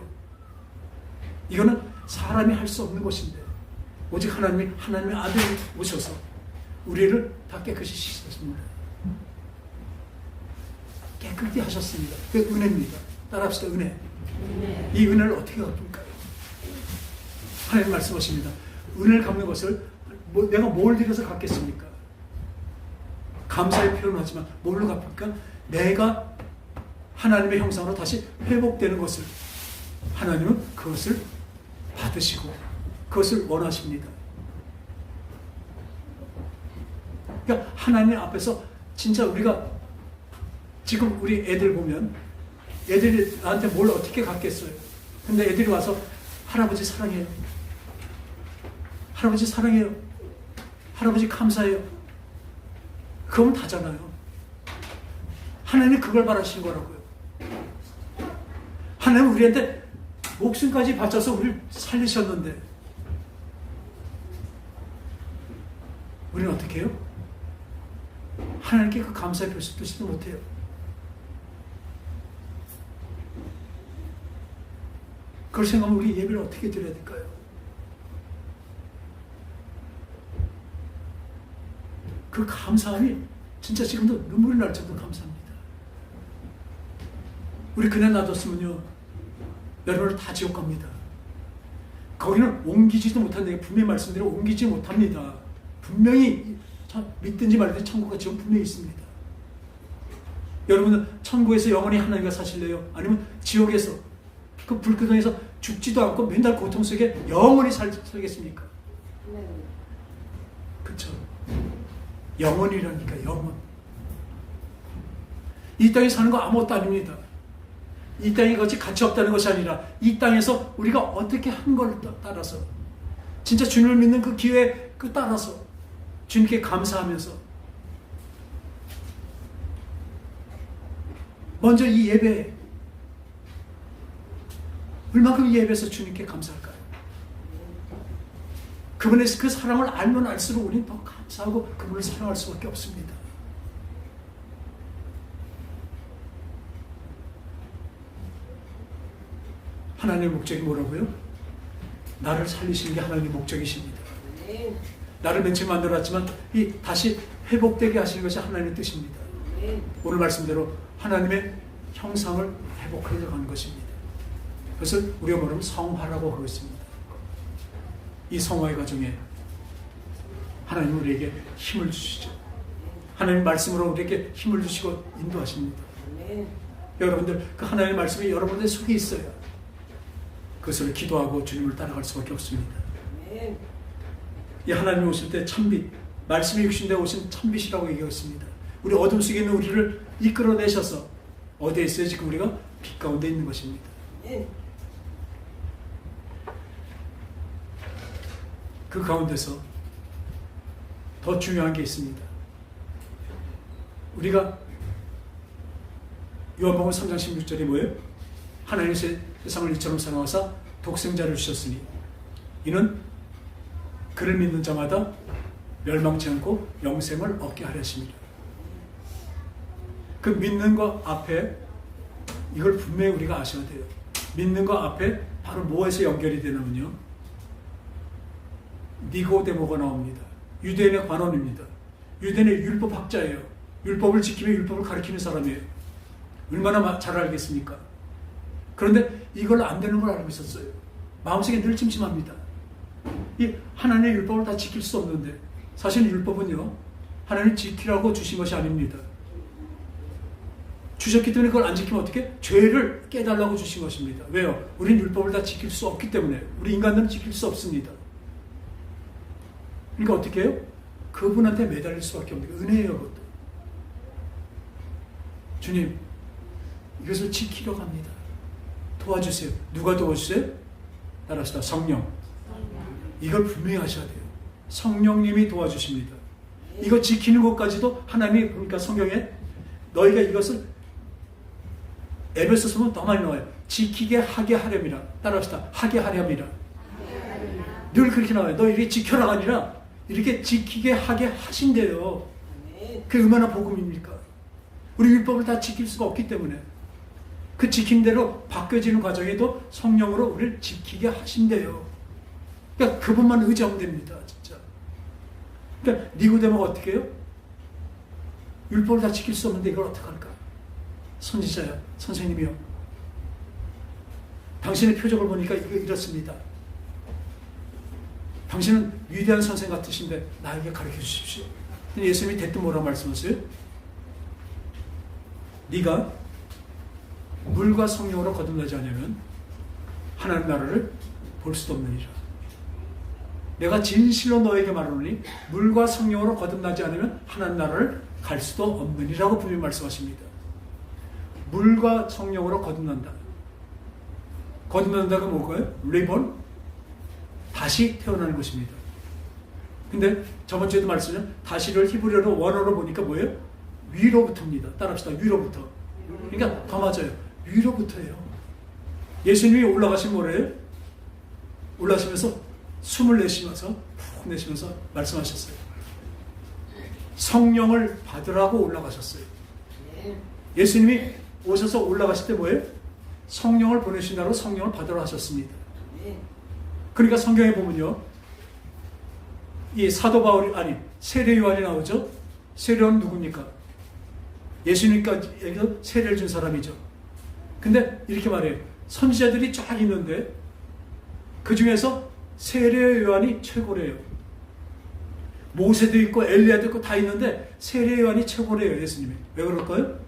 이거는 사람이 할 수 없는 것인데 오직 하나님의 아들을 오셔서 우리를 다 깨끗이 씻으셨습니다. 깨끗이 하셨습니다. 그 은혜입니다. 따라합시다. 은혜. 이 은혜를 어떻게 갚을까요? 하나님 말씀하십니다. 은혜를 갚는 것을 내가 뭘 드려서 갚겠습니까? 감사의 표현하지만 뭘로 갚을까? 내가 하나님의 형상으로 다시 회복되는 것을 하나님은 그것을 받으시고 그것을 원하십니다. 그러니까 하나님 앞에서 진짜 우리가 지금 우리 애들 보면 애들이 나한테 뭘 어떻게 갖겠어요? 근데 애들이 와서 할아버지 사랑해요. 할아버지 사랑해요. 할아버지 감사해요. 그러면 다잖아요. 하나님이 그걸 바라시는 거라고요. 하나님은 우리한테 목숨까지 바쳐서 우리를 살리셨는데 우리는 어떻게 해요? 하나님께 그 감사의 표시 뜻지도 못해요. 그걸 생각하면 우리 예배를 어떻게 드려야 될까요? 그 감사함이 진짜 지금도 눈물이 날 정도로 감사합니다. 우리 그냥 놔뒀으면요 여러분을 다 지옥 갑니다. 거기는 옮기지도 못한다. 분명히 말씀드려 옮기지 못합니다. 분명히 믿든지 말든지 천국과 지옥 분명히 있습니다. 여러분은 천국에서 영원히 하나님과 사실래요? 아니면 지옥에서 그 불구덩이에서 죽지도 않고 맨날 고통 속에 영원히 살겠습니까? 그렇죠. 영원이라니까 영원. 이 땅에 사는 거 아무것도 아닙니다. 이 땅에 같이 가치 없다는 것이 아니라 이 땅에서 우리가 어떻게 한 걸 따라서 진짜 주님을 믿는 그 기회에 그 따라서 주님께 감사하면서 먼저 이 예배 얼마큼 이 예배에서 주님께 감사할까요? 그분의 그 사랑을 알면 알수록 우리는 더 감사하고 그분을 사랑할 수밖에 없습니다. 하나님의 목적이 뭐라고요? 나를 살리시는 게 하나님의 목적이십니다. 나를 맨 처음 만들었지만 이 다시 회복되게 하시는 것이 하나님의 뜻입니다. 오늘 말씀대로 하나님의 형상을 회복하려 가는 것입니다. 그것을 우리가 말하면 성화라고 하고 있습니다. 이 성화의 과정에 하나님 우리에게 힘을 주시죠. 하나님 말씀으로 우리에게 힘을 주시고 인도하십니다. 여러분들 그 하나님의 말씀이 여러분들 속에 있어요. 그것을 기도하고 주님을 따라갈 수밖에 없습니다. 이 하나님이 오실 때 참빛, 말씀이 육신되어 오신 참빛이라고 얘기했습니다. 우리 어둠 속에 있는 우리를 이끌어내셔서 어디에 있어요? 지금 우리가 빛 가운데 있는 것입니다. 그 가운데서 더 중요한 게 있습니다. 우리가 요한복음 3장 16절이 뭐예요? 하나님이 세상을 이처럼 사랑하사 독생자를 주셨으니 이는 그를 믿는 자마다 멸망치 않고 영생을 얻게 하려 하십니다. 그 믿는 것 앞에 이걸 분명히 우리가 아셔야 돼요. 믿는 것 앞에 바로 뭐에서 연결이 되냐면요. 니고데모가 나옵니다. 유대인의 관원입니다. 유대인의 율법학자예요. 율법을 지키며 율법을 가르치는 사람이에요. 얼마나 잘 알겠습니까? 그런데 이걸 안 되는 걸 알고 있었어요. 마음속에 늘 찜찜합니다. 이 하나님의 율법을 다 지킬 수 없는데 사실 율법은요 하나님 지키라고 주신 것이 아닙니다. 주셨기 때문에 그걸 안 지키면 어떻게? 죄를 깨달라고 주신 것입니다. 왜요? 우린 율법을 다 지킬 수 없기 때문에 우리 인간들은 지킬 수 없습니다. 그러니까 어떻게 해요? 그분한테 매달릴 수밖에 없는 게 은혜예요. 그것도. 주님 이것을 지키려고 합니다. 도와주세요. 누가 도와주세요? 따라합시다. 성령. 이걸 분명히 하셔야 돼요. 성령님이 도와주십니다. 이거 지키는 것까지도 하나님이 보니까 성경에 너희가 이것을 에베소서는 더 많이 나와요. 지키게 하게 하렴이라. 따라합시다. 하게 하렴이라. 늘 그렇게 나와요. 너 이렇게 지켜라가 아니라 이렇게 지키게 하게 하신대요. 그게 얼마나 복음입니까? 우리 율법을 다 지킬 수가 없기 때문에 그 지킴대로 바뀌어지는 과정에도 성령으로 우리를 지키게 하신대요. 그러니까 그분만 의지하면 됩니다. 진짜. 그러니까 니고데모가 어떻게 해요? 율법을 다 지킬 수 없는데 이걸 어떻게 할까? 선지자야, 선생님이요. 당신의 표적을 보니까 이렇습니다. 당신은 위대한 선생 같으신데 나에게 가르쳐 주십시오. 예수님이 대뜸 뭐라고 말씀하세요? 네가 물과 성령으로 거듭나지 않으면 하나님 나라를 볼 수도 없느니라. 내가 진실로 너에게 말하노니 물과 성령으로 거듭나지 않으면 하나님 나라를 갈 수도 없느니라고 분명히 말씀하십니다. 물과 성령으로 거듭난다. 거듭난다가 뭘까요? 리본? 다시 태어나는 것입니다. 근데 저번 주에도 말씀드렸죠. 다시를 히브리어로 원어로 보니까 뭐예요? 위로부터입니다. 따라합시다. 위로부터. 그러니까 더 맞아요. 위로부터예요. 예수님이 올라가신 뭐래요? 올라가시면서 숨을 내쉬면서 푹 내쉬면서 말씀하셨어요. 성령을 받으라고 올라가셨어요. 예수님이 오셔서 올라가실 때 뭐예요? 성령을 보내신다고 성령을 받으라 하셨습니다. 그러니까 성경에 보면요, 이 사도 바울이 아니 세례 요한이 나오죠. 세례 요한은 누굽니까? 예수님께서 세례를 준 사람이죠. 근데 이렇게 말해요. 선지자들이 쫙 있는데 그 중에서 세례 요한이 최고래요. 모세도 있고 엘리야도 있고 다 있는데 세례 요한이 최고래요. 예수님이. 왜 그럴까요?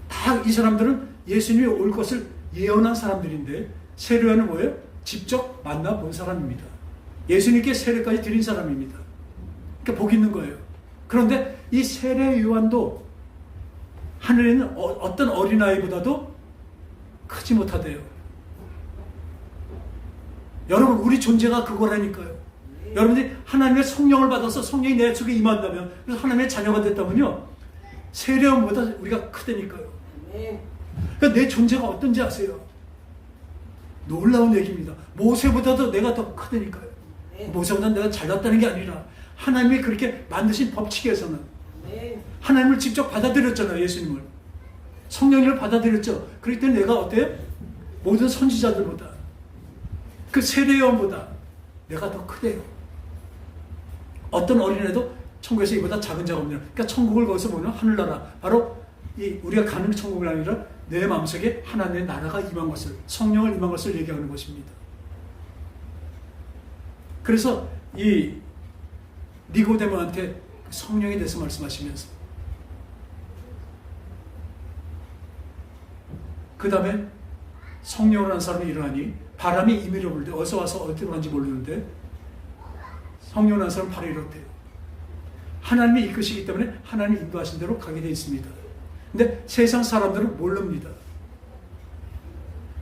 다 이 사람들은 예수님이 올 것을 예언한 사람들인데 세례 요한은 뭐예요? 직접 만나본 사람입니다. 예수님께 세례까지 드린 사람입니다. 그러니까 복 있는 거예요. 그런데 이 세례 요한도 하늘에 있는 어떤 어린아이보다도 크지 못하대요. 여러분, 우리 존재가 그거라니까요. 여러분들이 하나님의 성령을 받아서 성령이 내 속에 임한다면, 그래서 하나님의 자녀가 됐다면요, 세례 요한보다 우리가 크다니까요. 그러니까 내 존재가 어떤지 아세요? 놀라운 얘기입니다. 모세보다도 내가 더 크다니까요. 모세보다 내가 잘났다는 게 아니라 하나님이 그렇게 만드신 법칙에서는 하나님을 직접 받아들였잖아요. 예수님을. 성령님을 받아들였죠. 그렇기 때문에 내가 어때요? 모든 선지자들보다, 그 세례 요한보다 내가 더 크대요. 어떤 어린애도 천국에서 이보다 작은 자가 없느냐. 그러니까 천국을 거기서 보면 하늘나라, 바로 이 우리가 가는 천국이 아니라 내 마음속에 하나님의 나라가 임한 것을, 성령을 임한 것을 얘기하는 것입니다. 그래서 이 니고데모한테 성령에 대해서 말씀하시면서 그 다음에 성령을 한 사람이 일어나니 바람이 임의로 불 때 어디서 와서 어디로 간지 모르는데 성령을 한 사람은 바로 이렇대요. 하나님이 이끄시기 때문에 하나님이 인도하신 대로 가게 되어 있습니다. 근데 세상 사람들은 모릅니다.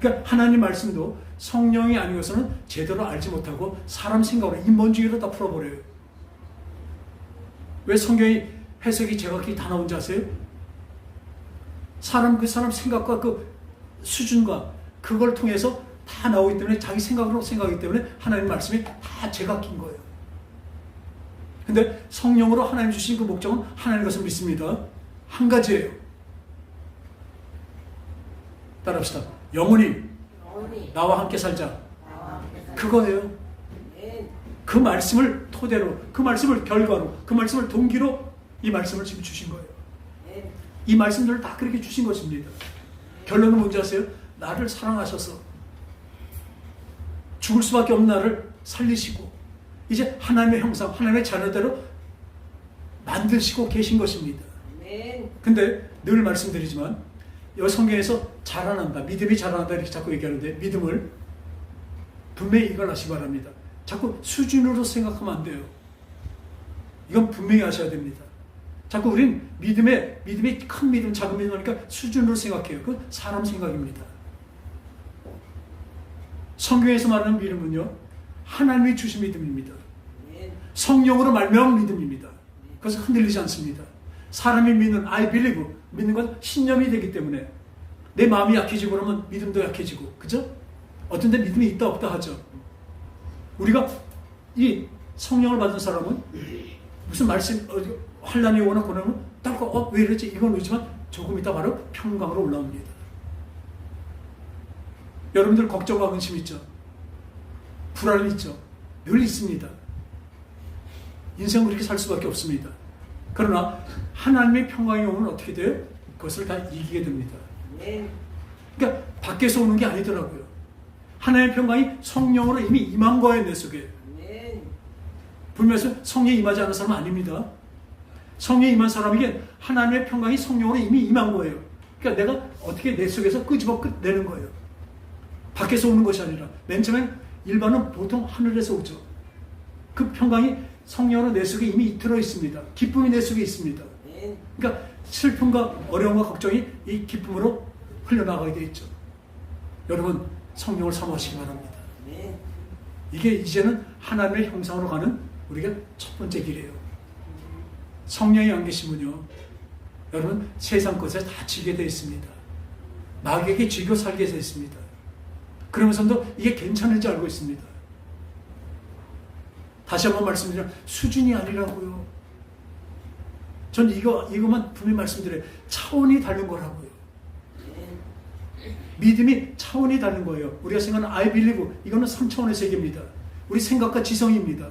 그러니까 하나님 말씀도 성령이 아니고서는 제대로 알지 못하고 사람 생각으로 인본주의로 다 풀어버려요. 왜 성경이 해석이 제각기 다 나온지 아세요? 그 사람 생각과 그 수준과 그걸 통해서 다 나오기 때문에 자기 생각으로 생각하기 때문에 하나님 말씀이 다 제각기인 거예요. 근데 성령으로 하나님 주신 그 목적은 하나님 것을 믿습니다. 한 가지예요. 따라합시다. 영원히 나와 함께 살자. 그거예요. 그 말씀을 토대로, 그 말씀을 결과로, 그 말씀을 동기로 이 말씀을 지금 주신 거예요. 이 말씀들을 다 그렇게 주신 것입니다. 결론은 뭔지 아세요? 나를 사랑하셔서 죽을 수밖에 없는 나를 살리시고 이제 하나님의 형상, 하나님의 자녀대로 만드시고 계신 것입니다. 근데 늘 말씀드리지만 이 성경에서 자라난다, 믿음이 자라난다 이렇게 자꾸 얘기하는데 믿음을 분명히 이걸 아시기 바랍니다. 자꾸 수준으로 생각하면 안 돼요. 이건 분명히 아셔야 됩니다. 자꾸 우린 믿음이 큰 믿음, 작은 믿음 하니까 수준으로 생각해요. 그건 사람 생각입니다. 성경에서 말하는 믿음은요, 하나님이 주신 믿음입니다. 성령으로 말미암은 믿음입니다. 그래서 흔들리지 않습니다. 사람이 믿는 I believe, 믿는 건 신념이 되기 때문에 내 마음이 약해지고 그러면 믿음도 약해지고, 그죠? 어떤 데 믿음이 있다 없다 하죠. 우리가 이 성령을 받은 사람은 무슨 말씀, 환란이 오거나 고난은 딱 왜 이러지? 이건 오지만 조금 있다 바로 평강으로 올라옵니다. 여러분들 걱정과 근심 있죠? 불안 있죠? 늘 있습니다. 인생은 그렇게 살 수밖에 없습니다. 그러나 하나님의 평강이 오면 어떻게 돼요? 그것을 다 이기게 됩니다. 그러니까 밖에서 오는 게 아니더라고요. 하나님의 평강이 성령으로 이미 임한 거예요, 내 속에. 불면서 성령이 임하지 않은 사람은 아닙니다. 성령이 임한 사람에게 하나님의 평강이 성령으로 이미 임한 거예요. 그러니까 내가 어떻게 내 속에서 끄집어 내는 거예요. 밖에서 오는 것이 아니라. 맨 처음에 일반은 보통 하늘에서 오죠. 그 평강이 성령으로 내 속에 이미 들어 있습니다. 기쁨이 내 속에 있습니다. 그러니까 슬픔과 어려움과 걱정이 이 기쁨으로 흘러나가게 되어 있죠. 여러분, 성령을 사모하시기 바랍니다. 이게 이제는 하나님의 형상으로 가는 우리가 첫 번째 길이에요. 성령이 안 계시면요, 여러분 세상 것에 다 지게 되어 있습니다. 마귀에게 쥐고 살게 되어 있습니다. 그러면서도 이게 괜찮은지 알고 있습니다. 다시 한번 말씀드리면 수준이 아니라고요. 전 이것만 분명히 말씀드려요. 차원이 다른 거라고요. 믿음이 차원이 다른 거예요. 우리가 생각하는 I believe, 이거는 3차원의 세계입니다. 우리 생각과 지성입니다.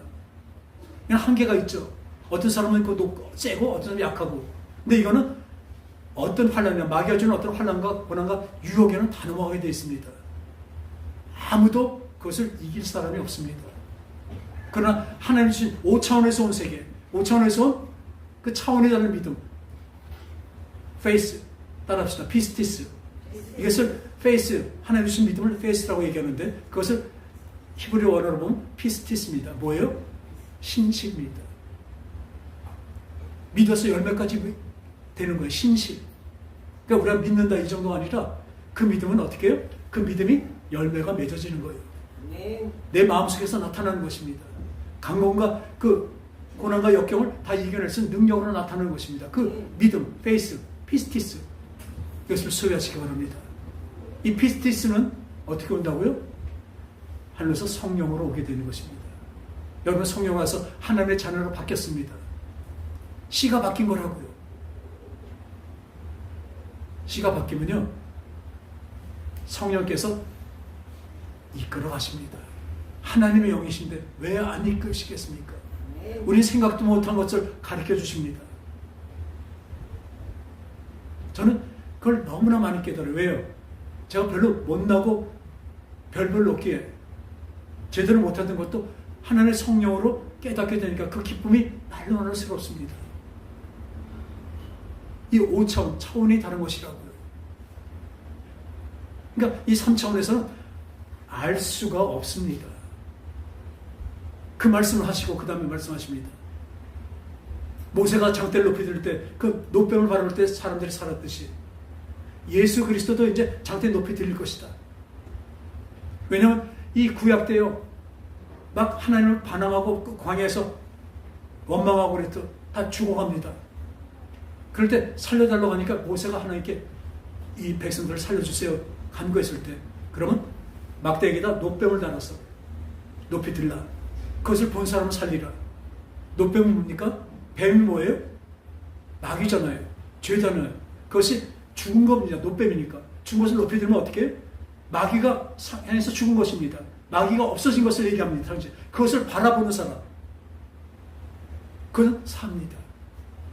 그냥 한계가 있죠. 어떤 사람은 높고 세고 어떤 사람은 약하고. 근데 이거는 어떤 환란이나 마귀가 주는 어떤 환란과 고난과 유혹에는 다 넘어가게 되어 있습니다. 아무도 그것을 이길 사람이 없습니다. 그러나 하나님 주신 5차원에서 온 세계, 5차원에서 온 그 차원이 다른 믿음, 페이스, 따라합시다. 피스티스. 이것을 페이스, 하나님 주신 믿음을 페이스라고 얘기하는데 그것을 히브리 원어로 보면 피스티스입니다. 뭐예요? 신실입니다. 믿어서 열매까지 되는 거예요. 신실. 그러니까 우리가 믿는다 이 정도가 아니라 그 믿음은 어떻게 해요? 그 믿음이 열매가 맺어지는 거예요. 내 마음속에서 나타나는 것입니다. 강건과 그 고난과 역경을 다 이겨낼 수 있는 능력으로 나타나는 것입니다. 그 믿음, 페이스, 피스티스, 이것을 소유하시기 바랍니다. 이 피스티스는 어떻게 온다고요? 하늘에서 성령으로 오게 되는 것입니다. 여러분, 성령 와서 하나님의 자녀로 바뀌었습니다. 씨가 바뀐 거라고요. 씨가 바뀌면요, 성령께서 이끌어 가십니다. 하나님의 영이신데 왜 안 이끄시겠습니까? 우리 생각도 못한 것을 가르쳐 주십니다. 저는 그걸 너무나 많이 깨달아요. 왜요? 제가 별로 못나고 별별 높기에 제대로 못하던 것도 하나님의 성령으로 깨닫게 되니까 그 기쁨이 날로 날로 새롭습니다. 이 5차원, 차원이 다른 것이라고요. 그러니까 이 3차원에서는 알 수가 없습니다. 그 말씀을 하시고 그 다음에 말씀하십니다. 모세가 장대를 높이 들 때 그 노뱀을 바라볼 때 사람들이 살았듯이 예수 그리스도도 이제 장대 높이 들릴 것이다. 왜냐하면 이 구약 때요, 막 하나님을 반항하고 그 광야에서 원망하고 그랬더 다 죽어갑니다. 그럴 때 살려달라고 하니까 모세가 하나님께 이 백성들을 살려주세요 간구했을 때, 그러면 막대기에다 노뱀을 달아서 높이 들라. 그것을 본 사람은 살리라. 노뱀은 뭡니까? 뱀이 뭐예요? 마귀잖아요. 죄잖아요. 그것이 죽은 겁니다. 노뱀이니까. 죽은 것을 높이 들면 어떻게 해요? 마귀가 향해서 죽은 것입니다. 마귀가 없어진 것을 얘기합니다. 그것을 바라보는 사람, 그건 삽니다.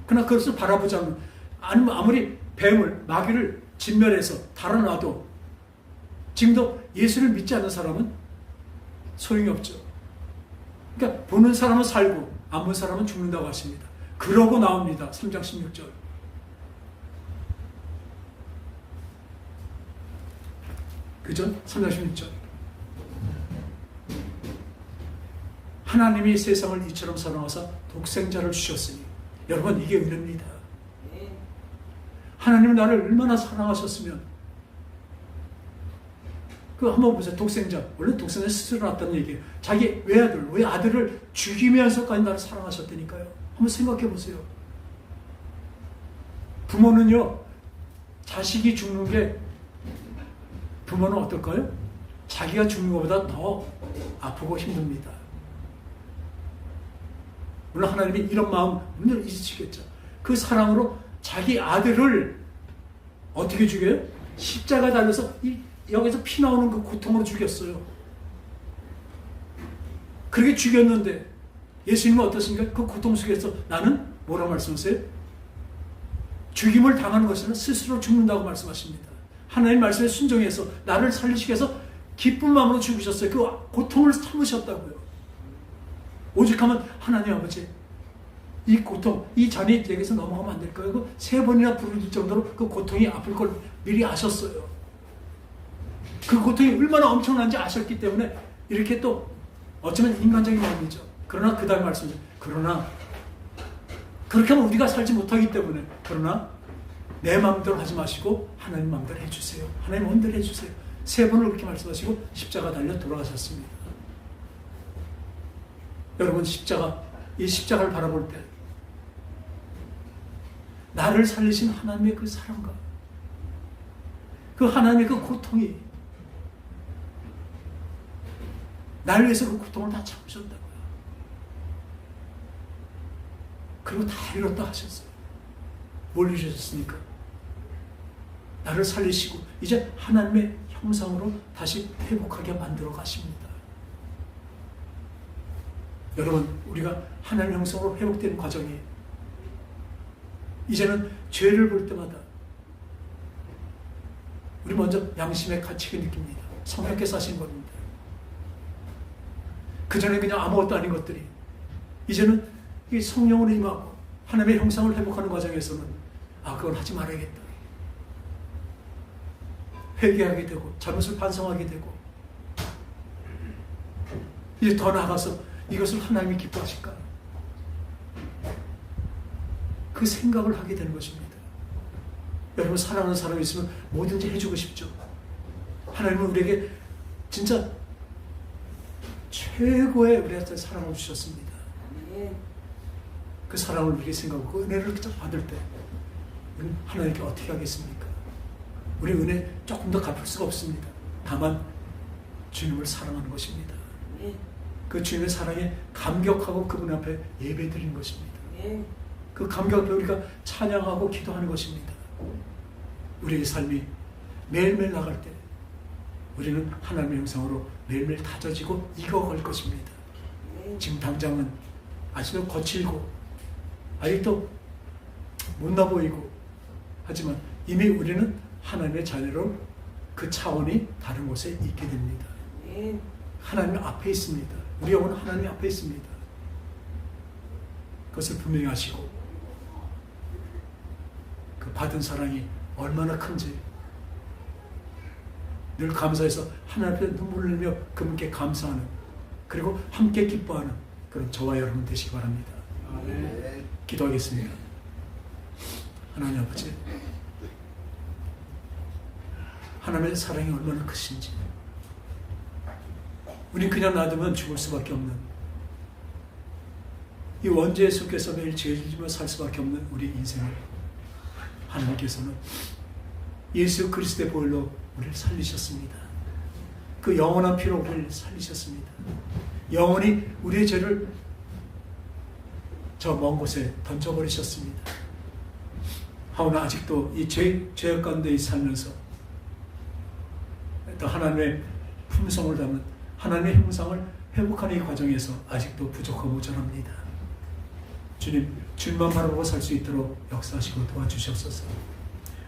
그러나 그것을 바라보지 않으면, 아무리 뱀을, 마귀를 진멸해서 달아놔도 지금도 예수를 믿지 않는 사람은 소용이 없죠. 그러니까 보는 사람은 살고 안 보는 사람은 죽는다고 하십니다. 그러고 나옵니다. 3장 16절. 그죠? 3장 16절. 하나님이 세상을 이처럼 사랑하사 독생자를 주셨으니. 여러분, 이게 은혜입니다. 하나님은 나를 얼마나 사랑하셨으면, 그 한번 보세요. 독생자. 원래 독생자 스스로 낳았다는 얘기예요. 자기 외아들을 죽이면서까지 나를 사랑하셨다니까요. 한번 생각해 보세요. 부모는요, 자식이 죽는 게 부모는 어떨까요? 자기가 죽는 것보다 더 아프고 힘듭니다. 물론 하나님이 이런 마음 분명히 있으시겠죠. 그 사랑으로 자기 아들을 어떻게 죽여요? 십자가 달려서 여기서 피 나오는 그 고통으로 죽였어요. 그렇게 죽였는데 예수님은 어떻습니까? 그 고통 속에서 나는 뭐라고 말씀하세요? 죽임을 당하는 것은 스스로 죽는다고 말씀하십니다. 하나님 말씀에 순종해서 나를 살리시기 위해서 기쁜 마음으로 죽으셨어요. 그 고통을 참으셨다고요. 오직하면 하나님 아버지 이 고통, 이 잔이 여기서 넘어가면 안 될까요? 그 3번이나 부를 정도로 그 고통이 아플 걸 미리 아셨어요. 그 고통이 얼마나 엄청난지 아셨기 때문에 이렇게 또 어쩌면 인간적인 마음이죠. 그러나 그 다음 말씀이죠. 그러나 그렇게 하면 우리가 살지 못하기 때문에 그러나 내 마음대로 하지 마시고 하나님 마음대로 해주세요. 하나님 마음대로 해주세요. 3번을 그렇게 말씀하시고 십자가 달려 돌아가셨습니다. 여러분 이 십자가를 바라볼 때 나를 살리신 하나님의 그 사랑과 그 하나님의 그 고통이 나를 위해서 그 고통을 다 참으셨다고요. 그리고 다 이뤘다 하셨어요. 뭘 이루셨습니까? 나를 살리시고 이제 하나님의 형상으로 다시 회복하게 만들어 가십니다. 여러분 우리가 하나님의 형상으로 회복되는 과정이 이제는 죄를 볼 때마다 우리 먼저 양심의 가책을 느낍니다. 성령께서 하신 겁니다. 그전에 그냥 아무것도 아닌 것들이 이제는 이 성령으로 임하고 하나님의 형상을 회복하는 과정에서는 그걸 하지 말아야겠다. 회개하게 되고 잘못을 반성하게 되고 이제 더 나아가서 이것을 하나님이 기뻐하실까? 그 생각을 하게 되는 것입니다. 여러분 사랑하는 사람이 있으면 뭐든지 해주고 싶죠. 하나님은 우리에게 진짜 최고의 우리한테 사랑을 주셨습니다. 그 사랑을 우리에게 생각하고 그 은혜를 받을 때 우리는 하나님께 어떻게 하겠습니까? 우리 은혜 조금 더 갚을 수가 없습니다. 다만 주님을 사랑하는 것입니다. 그 주님의 사랑에 감격하고 그분 앞에 예배드리는 것입니다. 그 감격을 우리가 찬양하고 기도하는 것입니다. 우리의 삶이 매일매일 나갈 때 우리는 하나님의 형상으로 매일매일 다져지고 익어갈 것입니다. 지금 당장은 아직도 거칠고 아직도 못나 보이고 하지만 이미 우리는 하나님의 자녀로 그 차원이 다른 곳에 있게 됩니다. 하나님 앞에 있습니다. 우리 영혼은 하나님 앞에 있습니다. 그것을 분명히 아시고 그 받은 사랑이 얼마나 큰지 늘 감사해서 하나님 앞에 눈물을 흘리며 그분께 감사하는 그리고 함께 기뻐하는 그런 저와 여러분 되시기 바랍니다. 기도하겠습니다. 하나님 아버지 하나님의 사랑이 얼마나 크신지 우린 그냥 놔두면 죽을 수밖에 없는 이 원죄 속에서 매일 죄를 지며 살 수밖에 없는 우리 인생을 하나님께서는 예수 그리스도의 보혈로 우리를 살리셨습니다. 그 영원한 피로 우리를 살리셨습니다. 영원히 우리의 죄를 저 먼 곳에 던져버리셨습니다. 하오나 아직도 이 죄악 가운데 살면서 또 하나님의 품성을 담은 하나님의 형상을 회복하는 이 과정에서 아직도 부족하고 모자랍니다. 주님, 주님만 바라보고 살 수 있도록 역사하시고 도와주시옵소서.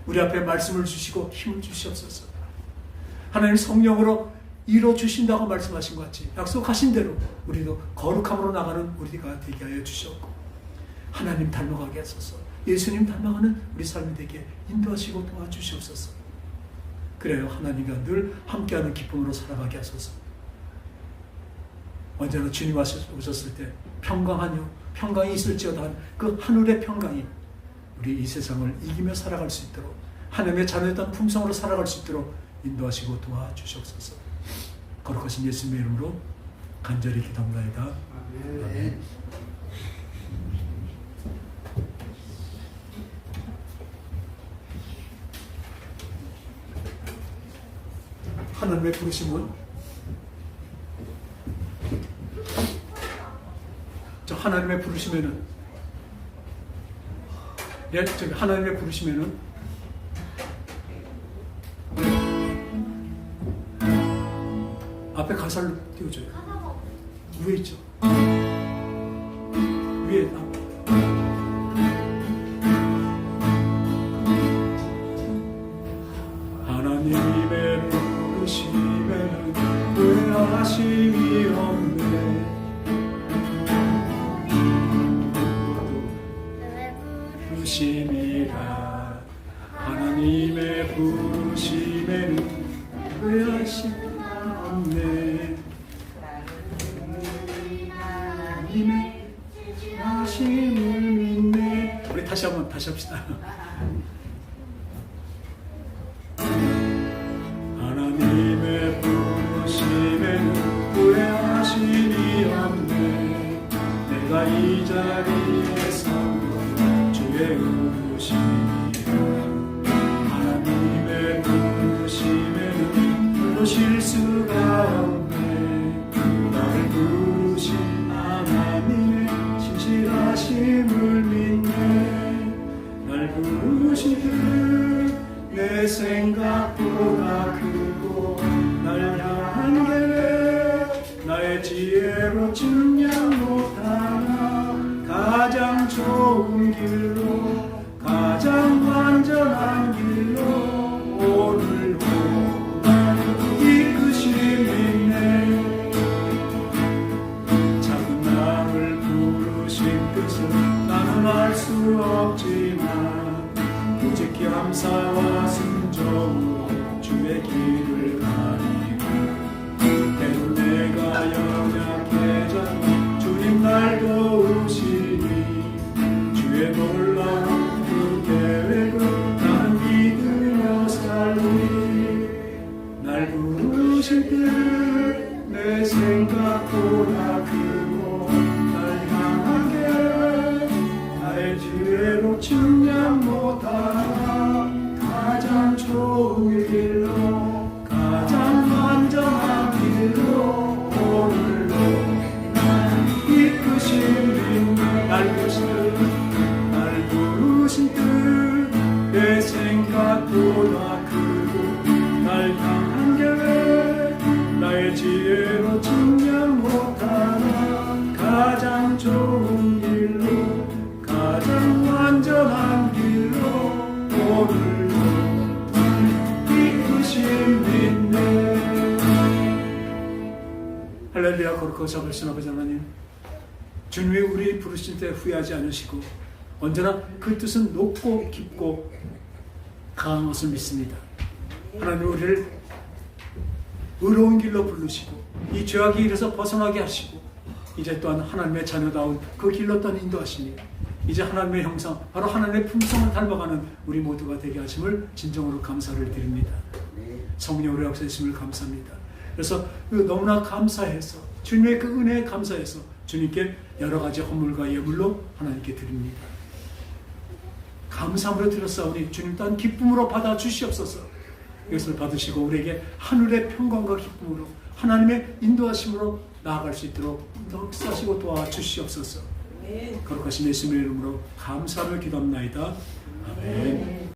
우리 앞에 말씀을 주시고 힘을 주시옵소서. 하나님 성령으로 이루어주신다고 말씀하신 것 같이 약속하신 대로 우리도 거룩함으로 나가는 우리가 되게 하여 주시옵고 하나님 닮아가게 하소서. 예수님 닮아가는 우리 삶이 되게 인도하시고 도와주시옵소서. 그래요. 하나님과 늘 함께하는 기쁨으로 살아가게 하소서. 언제나 주님 오셨을 때 평강하뇨 평강이 있을지어다 그 하늘의 평강이 우리 이 세상을 이기며 살아갈 수 있도록 하나님의 자녀였던 품성으로 살아갈 수 있도록 인도하시고 도와주시옵소서. 거룩하신 예수님의 이름으로 간절히 기도합니다. 아멘. 하나님의 부르심은 저 하나님의 부르심에는 하나님의 부르심에는 앞에 가사를 띄워줘요. 위에 있죠. 위에 하나님의 부르심에는 후회하심이 없네. 부르심이라 하나님의 부르심에는 후회하심이 없네. 하나님의 부르심을 믿네. 우리 다시 합시다. 하나님의 부르심에는 후회하심이 없네. 내가 이 자리에 선 주의 의심이라. 하나님의 부르심에는 부르실 수가 없네. 나를 부르신 하나님의 신실하심을 믿네. 날 부르시듯 내 생각보다 크고 날 향한 계획 나의 지혜로 측량 못하나 가장 좋은 길로 가장 완전한 길로 오늘도 날 이끄심이네. 작은 나를 부르신 뜻은 나는 알 수 없지만 오직 감사와 순종으로 주의 길을 가리고 때로 내가 연약해져 주님 날 도우시니 주의 놀라운 그 계획을 나는 믿으며 살리. 날 부르실 때 내 생각보다 크고 날 향하게 나의 지혜로 측량 못하나 가장 좋은 길로 가장 완전한 길로 오늘도 날 이끄신 날 부르신 뜻 내 생각보다 크고 날 향한 계획 나의 지혜로 측량 못하나 가장 좋은 길로 가장 완전한 길로 오늘도 이끄심 믿네. 할렐루야. 거룩하고 자비하신 아버지 하나님, 주님이 우리 부르실 때 후회하지 않으시고 언제나 그 뜻은 높고 깊고 강한 것을 믿습니다. 하나님, 우리를 의로운 길로 부르시고 이 죄악의 길에서 벗어나게 하시고 이제 또한 하나님의 자녀다운 그 길로 또한 인도하시니 이제 하나님의 형상, 바로 하나님의 품성을 닮아가는 우리 모두가 되게 하심을 진정으로 감사를 드립니다. 성령으로 역사하심을 감사합니다. 그래서 너무나 감사해서 주님의 그 은혜에 감사해서 주님께 여러 가지 헌물과 예물로 하나님께 드립니다. 감사함으로 드렸사오니 주님 또한 기쁨으로 받아 주시옵소서. 이것을 받으시고 우리에게 하늘의 평강과 기쁨으로 하나님의 인도하심으로 나아갈 수 있도록 역사하시고 도와주시옵소서. 거룩하신 예수님의 이름으로 감사를 기도합나이다. 아멘.